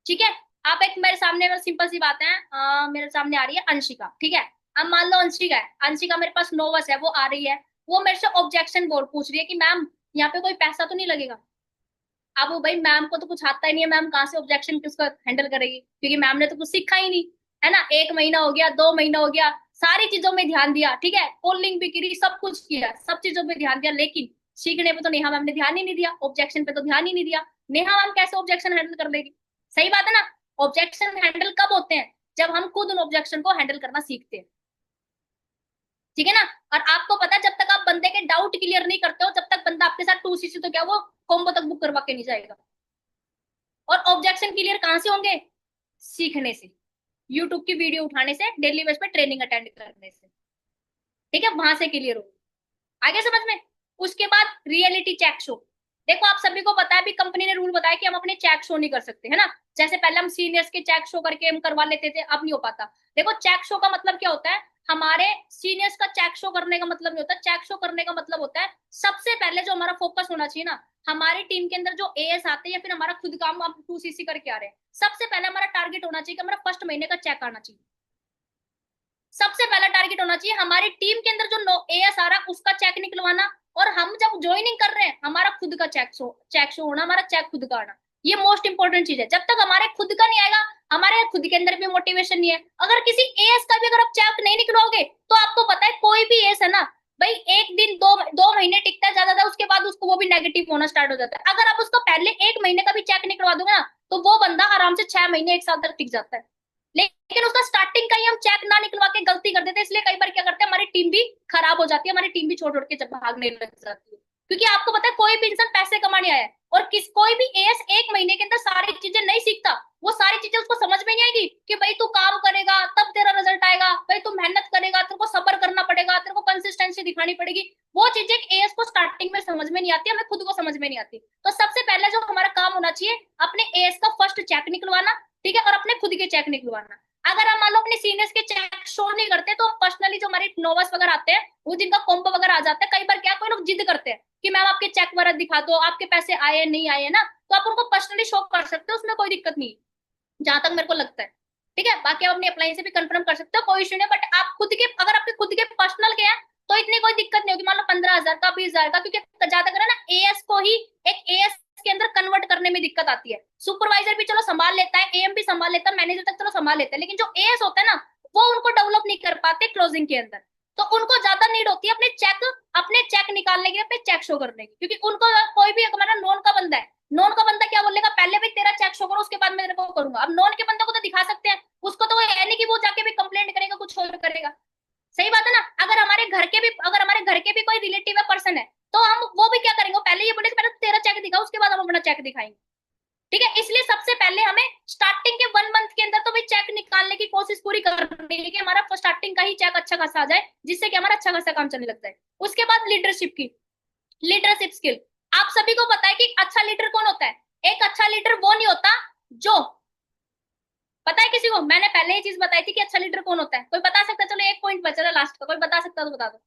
ठीक है, आप एक मेरे सामने में सिंपल सी बात है, मेरे सामने आ रही है अंशिका, ठीक है? अब मान लो अंशिका है, अंशिका मेरे पास नोवस है, वो आ रही है, वो मेरे से ऑब्जेक्शन बोल पूछ रही है कि मैम यहाँ पे कोई पैसा तो नहीं लगेगा। अब वो भाई मैम को तो कुछ आता ही नहीं है, मैम कहाँ से ऑब्जेक्शन किसको हैंडल करेगी, क्योंकि मैम ने तो कुछ सीखा ही नहीं, है ना? 1 महीना हो गया, 2 महीना हो गया, सारी चीजों में ध्यान दिया, ठीक है, कॉलिंग भी करी, सब कुछ किया, सब चीजों में ध्यान दिया, लेकिन सीखने पे तो नेहा मैम ने ध्यान ही नहीं दिया, ऑब्जेक्शन पे तो ध्यान ही नहीं दिया। नेहा मैम कैसे ऑब्जेक्शन हैंडल कर लेगी? सही बात है ना? ऑब्जेक्शन हैंडल कब होते हैं? जब हम खुद उन ऑब्जेक्शन को हैंडल करना सीखते हैं। ठीक है ना? और आपको पता है, जब तक आप बंदे के डाउट क्लियर नहीं करते हो, जब तक बंदा आपके साथ 2CC तो क्या वो कॉम्बो तक बुक करवा के नहीं जाएगा। और ऑब्जेक्शन क्लियर कहां से होंगे? सीखने से, यूट्यूब की वीडियो उठाने से, डेली बेस पे ट्रेनिंग अटेंड करने से। ठीक है, वहां से क्लियर हो। आगे समझ में? उसके बाद रियलिटी चेक शो। देखो आप सभी को पता है, अभी कंपनी ने रूल बताया कि हम अपने चेक शो नहीं कर सकते, है ना। जैसे पहले हम सीनियर्स के चेक शो करके हम करवा लेते थे, अब नहीं हो पाता। देखो चेक शो का मतलब क्या होता है, हमारे सीनियर्स का चेक शो करने का मतलब नहीं होता। चेक शो करने का मतलब होता है, सबसे पहले जो हमारा फोकस होना चाहिए ना, हमारी टीम के अंदर जो एएस आते हैं या फिर हमारा खुद काम हम 2सीसी करके आ रहे हैं, सबसे पहले हमारा टारगेट होना चाहिए कि हमारा फर्स्ट महीने का चेक आना चाहिए। सबसे पहला टारगेट होना चाहिए हमारी टीम के अंदर जो एएस आ रहा है उसका चेक निकलवाना। और हम जब ज्वाइनिंग कर रहे हैं, हमारा खुद का चेक शो होना, हमारा चेक खुद का आना। ये मोस्ट इंपॉर्टेंट चीज है। जब तक हमारे खुद का नहीं आएगा, हमारे खुद के अंदर भी मोटिवेशन नहीं है। अगर किसी एएस का भी अगर आप चेक नहीं निकलवाओगे, तो आपको पता है कोई भी एएस है ना भाई, एक दिन दो दो महीने टिकता है ज्यादा, उसके बाद उसको वो भी नेगेटिव होना स्टार्ट हो जाता है। अगर आप उसको पहले एक महीने का भी चेक निकलवा दोगे ना, तो वो बंदा आराम से 6 महीने 1 साल तक टिक जाता है। लेकिन उसका स्टार्टिंग का ही हम चेक ना निकलवा के गलती कर देते हैं, इसलिए कई बार क्या करते हैं, हमारी टीम भी खराब हो जाती है, हमारी टीम भी छोड़ छोड़ के जब भागने लग जाती है। क्योंकि आपको पता है कोई भी इंसान पैसे कमाने आया है, और कोई भी एएस एक महीने के अंदर सारी चीजें नहीं सीखता। वो सारी चीजें उसको समझ में नहीं आएगी कि भाई तू काम करेगा तब तेरा रिजल्ट आएगा, भाई तू मेहनत करेगा, तेरे को सब्र करना पड़ेगा, तेरे को कंसिस्टेंसी दिखानी पड़ेगी। वो चीजें एएस को स्टार्टिंग में समझ में नहीं आती, हमें खुद को समझ में नहीं आती। तो सबसे पहले जो हमारा काम होना चाहिए, अपने एएस का फर्स्ट चेक निकलवाना, ठीक है, और अपने खुद के चेक निकलवाना। अगर हम मान लो अपने सीनियर्स के चेक शो नहीं करते, तो हम पर्सनली जो हमारे नोवस वगैरह आते हैं, वो जिनका कॉम्बो वगैरह आ जाता है, कई बार क्या कोई लोग जिद करते हैं कि मैम आपके चेक वगैरह दिखा दो, आपके पैसे आए नहीं आए ना, तो आप उनको पर्सनली शो कर सकते हो, उसमें कोई दिक्कत नहीं, जहां तक मेरे को लगता है। ठीक है, बाकी आप अपनी अप्लाई से भी कंफर्म कर सकते हो, कोई इश्यू नहीं। बट आप खुद के, अगर आपके खुद के पर्सनल के हैं, तो इतनी कोई दिक्कत नहीं होगी। मान लो 15,000 का 20,000 का, क्योंकि ज्यादा करे ना एएस को ही एक एएस के अंदर कन्वर्ट करने में दिक्कत आती है। सुपरवाइजर भी चलो संभाल लेता है, एएम भी संभाल लेता है, मैनेजर तक चलो संभाल लेता है, लेकिन जो एएस होता है ना, वो उनको डेवलप नहीं कर पाते क्लोजिंग के अंदर। तो उनको ज्यादा नीड होती है अपने चेक निकालने की, अपने चेक शो करने की। क्योंकि उनको कोई भी हमारा नॉन का बंदा है, नॉन का बंदा क्या बोलेगा, पहले भी तेरा चेक शो करो उसके बाद मैं तेरे को करूंगा। अब नॉन के बंदे को तो दिखा सकते हैं, उसको तो वो है नहीं कि वो जाके भी कंप्लेंट करेगा, कुछ और करेगा। सही बात है ना। अगर हमारे घर के भी कोई रिलेटिव है, पर्सन है, तो हम वो भी क्या करेंगे, पहले ये बोलेंगे पहले तेरा चेक दिखा, उसके बाद हम अपना चेक दिखाएंगे। ठीक है, इसलिए सबसे पहले हमें स्टार्टिंग के 1 मंथ के अंदर तो भाई चेक निकालने की कोशिश पूरी करनी है कि हमारा स्टार्टिंग का ही चेक अच्छा खासा आ जाए, जिससे कि हमारा अच्छा खासा काम चलने लग जाए। उसके बाद लीडरशिप स्किल। आप सभी को पता है कि अच्छा लीडर कौन होता है। एक अच्छा लीडर वो नहीं होता जो, पता है किसी को, मैंने पहले ही चीज बताई थी कि अच्छा लीडर कौन होता है, कोई बता सकता है? चलो एक पॉइंट बचा है लास्ट का, कोई बता सकता है तो बता दो।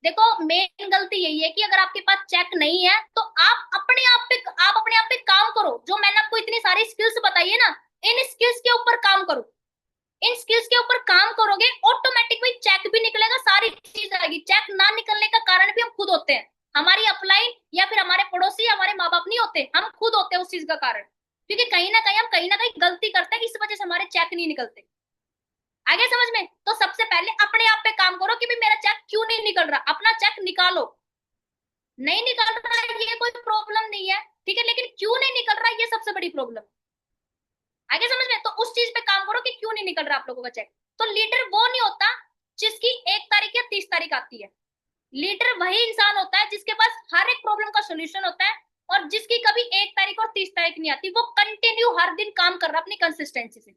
देखो मेन गलती यही है कि अगर आपके पास चेक नहीं है, तो आप अपने आप पे काम करो। जो मैंने आपको इतनी सारी स्किल्स बताई है ना, इन स्किल्स के ऊपर काम करो। इन स्किल्स के ऊपर काम करोगे, ऑटोमेटिक भाई चेक भी निकलेगा, सारी चीज आएगी। चेक ना निकलने का कारण भी हम खुद होते हैं, हमारी अपलाइन या फिर हमारे पड़ोसी, हमारे माँ बाप नहीं होते, हम खुद होते हैं उस चीज का कारण। क्योंकि कहीं ना कहीं गलती करते हैं, इस वजह से हमारे चेक नहीं निकलते। आगे समझ में? तो सबसे पहले अपने आप पे काम करो कि भाई मेरा चेक क्यों नहीं निकल रहा, अपना चेक निकालो। नहीं निकल रहा है ये कोई प्रॉब्लम नहीं है, ठीक है, लेकिन क्यों नहीं निकल रहा है ये सबसे बड़ी प्रॉब्लम। आगे समझ में? तो उस चीज पे काम करो कि क्यों नहीं निकल रहा आप लोगों का चेक। तो लीडर वो नहीं होता जिसकी 1 तारीख या 30 तारीख आती है। लीडर वही इंसान होता है जिसके पास हर एक प्रॉब्लम का सोल्यूशन होता है, और जिसकी कभी 1 तारीख और 30 तारीख नहीं आती। वो कंटिन्यू हर दिन काम कर रहा है अपनी कंसिस्टेंसी से,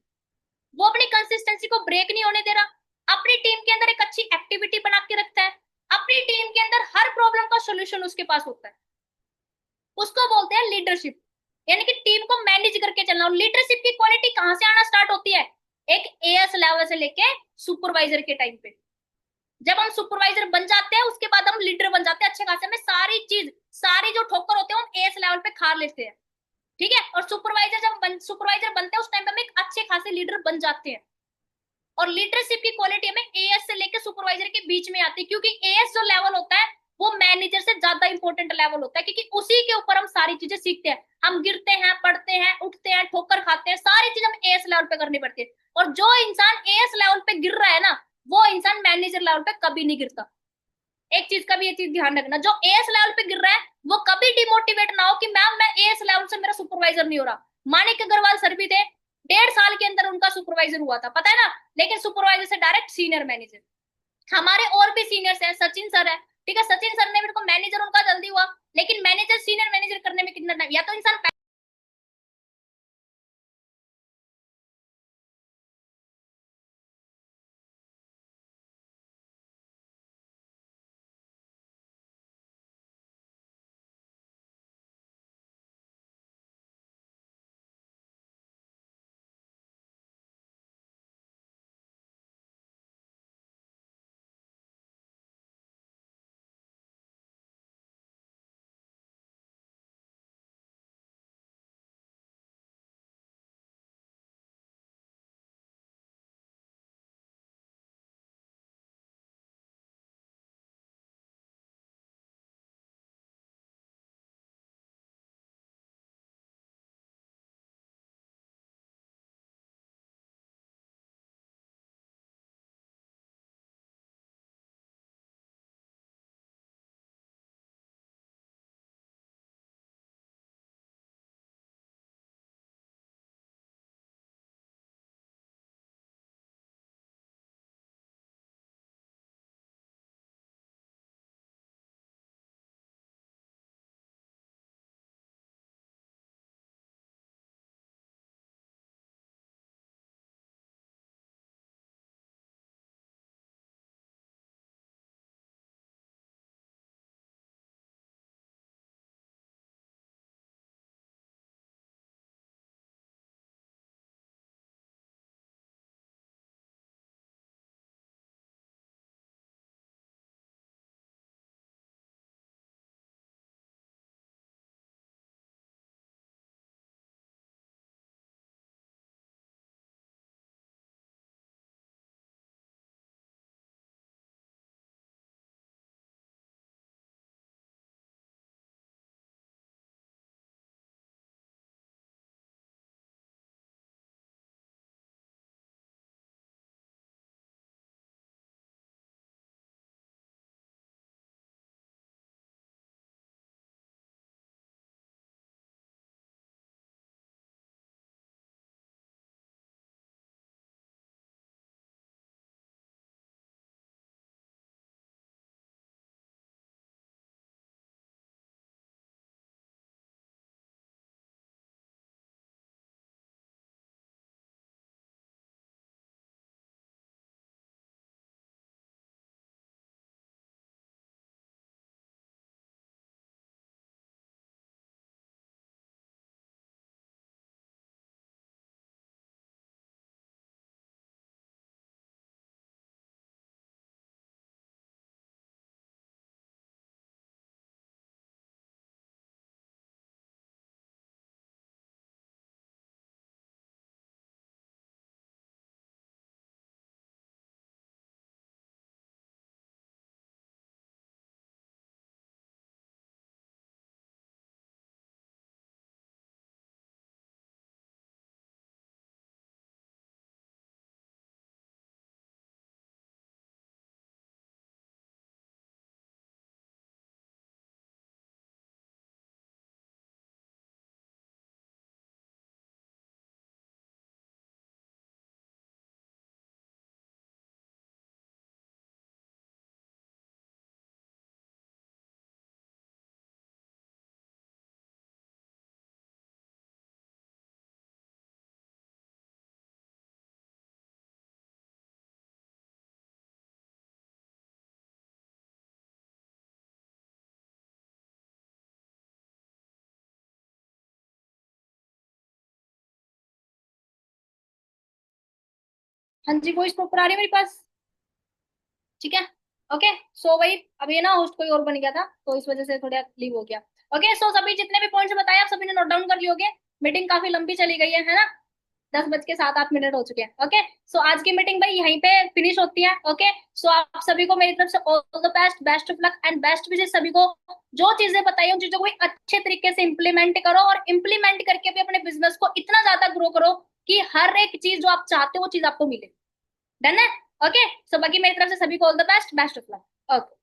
वो अपनी कंसिस्टेंसी को ब्रेक नहीं होने दे रहा, अपनी टीम के अंदर एक अच्छी एक्टिविटी बना के रखता है, अपनी टीम के अंदर हर प्रॉब्लम का सोल्यूशन उसके पास होता है। उसको बोलते हैं लीडरशिप, यानी कि टीम को मैनेज करके चलना। और लीडरशिप की क्वालिटी कहां से आना स्टार्ट होती है, एक एएस लेवल से लेके सुपरवाइजर के टाइम पे। जब हम सुपरवाइजर बन जाते हैं, उसके बाद हम लीडर बन जाते हैं अच्छे खासे। में सारी जो ठोकर होते हैं हम एएस लेवल पे खा लेते हैं। ठीक है, और सुपरवाइजर बनते हैं उस टाइम पे हम एक अच्छे खासे लीडर बन जाते हैं। और लीडरशिप की क्वालिटी हमें एएस से लेकर सुपरवाइजर के बीच में आती है, क्योंकि एएस जो लेवल होता है वो मैनेजर से ज्यादा इंपॉर्टेंट लेवल होता है, क्योंकि उसी के ऊपर हम सारी चीजें सीखते हैं। हम गिरते हैं, पढ़ते हैं, उठते हैं, ठोकर खाते हैं, सारी चीज हम एएस लेवल पे करनी पड़ती है। और जो इंसान एएस लेवल पे गिर रहा है ना, वो इंसान मैनेजर लेवल पे कभी नहीं गिरता। एक चीज का भी ये चीज ध्यान रखना, जो एएस लेवल पे गिर रहा है वो कभी डिमोटिवेट ना हो कि मैम मैं एएस लेवल से मेरा सुपरवाइजर नहीं हो रहा। मानिक अग्रवाल सर भी थे, 1.5 साल के अंदर उनका सुपरवाइजर हुआ था, पता है ना, लेकिन सुपरवाइजर से डायरेक्ट सीनियर मैनेजर। हमारे और भी सीनियर्स हैं, सचिन सर है, ठीक है, सचिन सर ने मेरे को मैनेजर उनका जल्दी हुआ, लेकिन मैनेजर सीनियर मैनेजर करने में कितना टाइम, या तो इंसान हाँ जी, वॉइस प्रॉपर आ रही है मेरे पास? ठीक है। ओके। सो वही, अब ये ना होस्ट कोई और बन गया था तो इस वजह से थोड़ा लीव हो गया। ओके, सो सभी जितने भी पॉइंट्स बताए आप सभी ने नोट डाउन कर लिए होंगे। मीटिंग काफी लंबी चली गई है ना? 10 बज के 7-8 मिनट हो चुके हैं। ओके, सो आज की मीटिंग भाई यहीं पे फिनिश होती है। ओके, सो आप सभी को मेरी तरफ से all the best, best of luck and best wishes सभी को। जो चीजें बताई उन चीजों को भी अच्छे तरीके से इंप्लीमेंट करो और इंप्लीमेंट करके भी अपने बिजनेस को इतना ज्यादा ग्रो करो कि हर एक चीज जो आप चाहते हो वो चीज आपको मिले। डन है? ओके, सो बाकी मेरी तरफ से सभी को all the best, best of luck. Okay.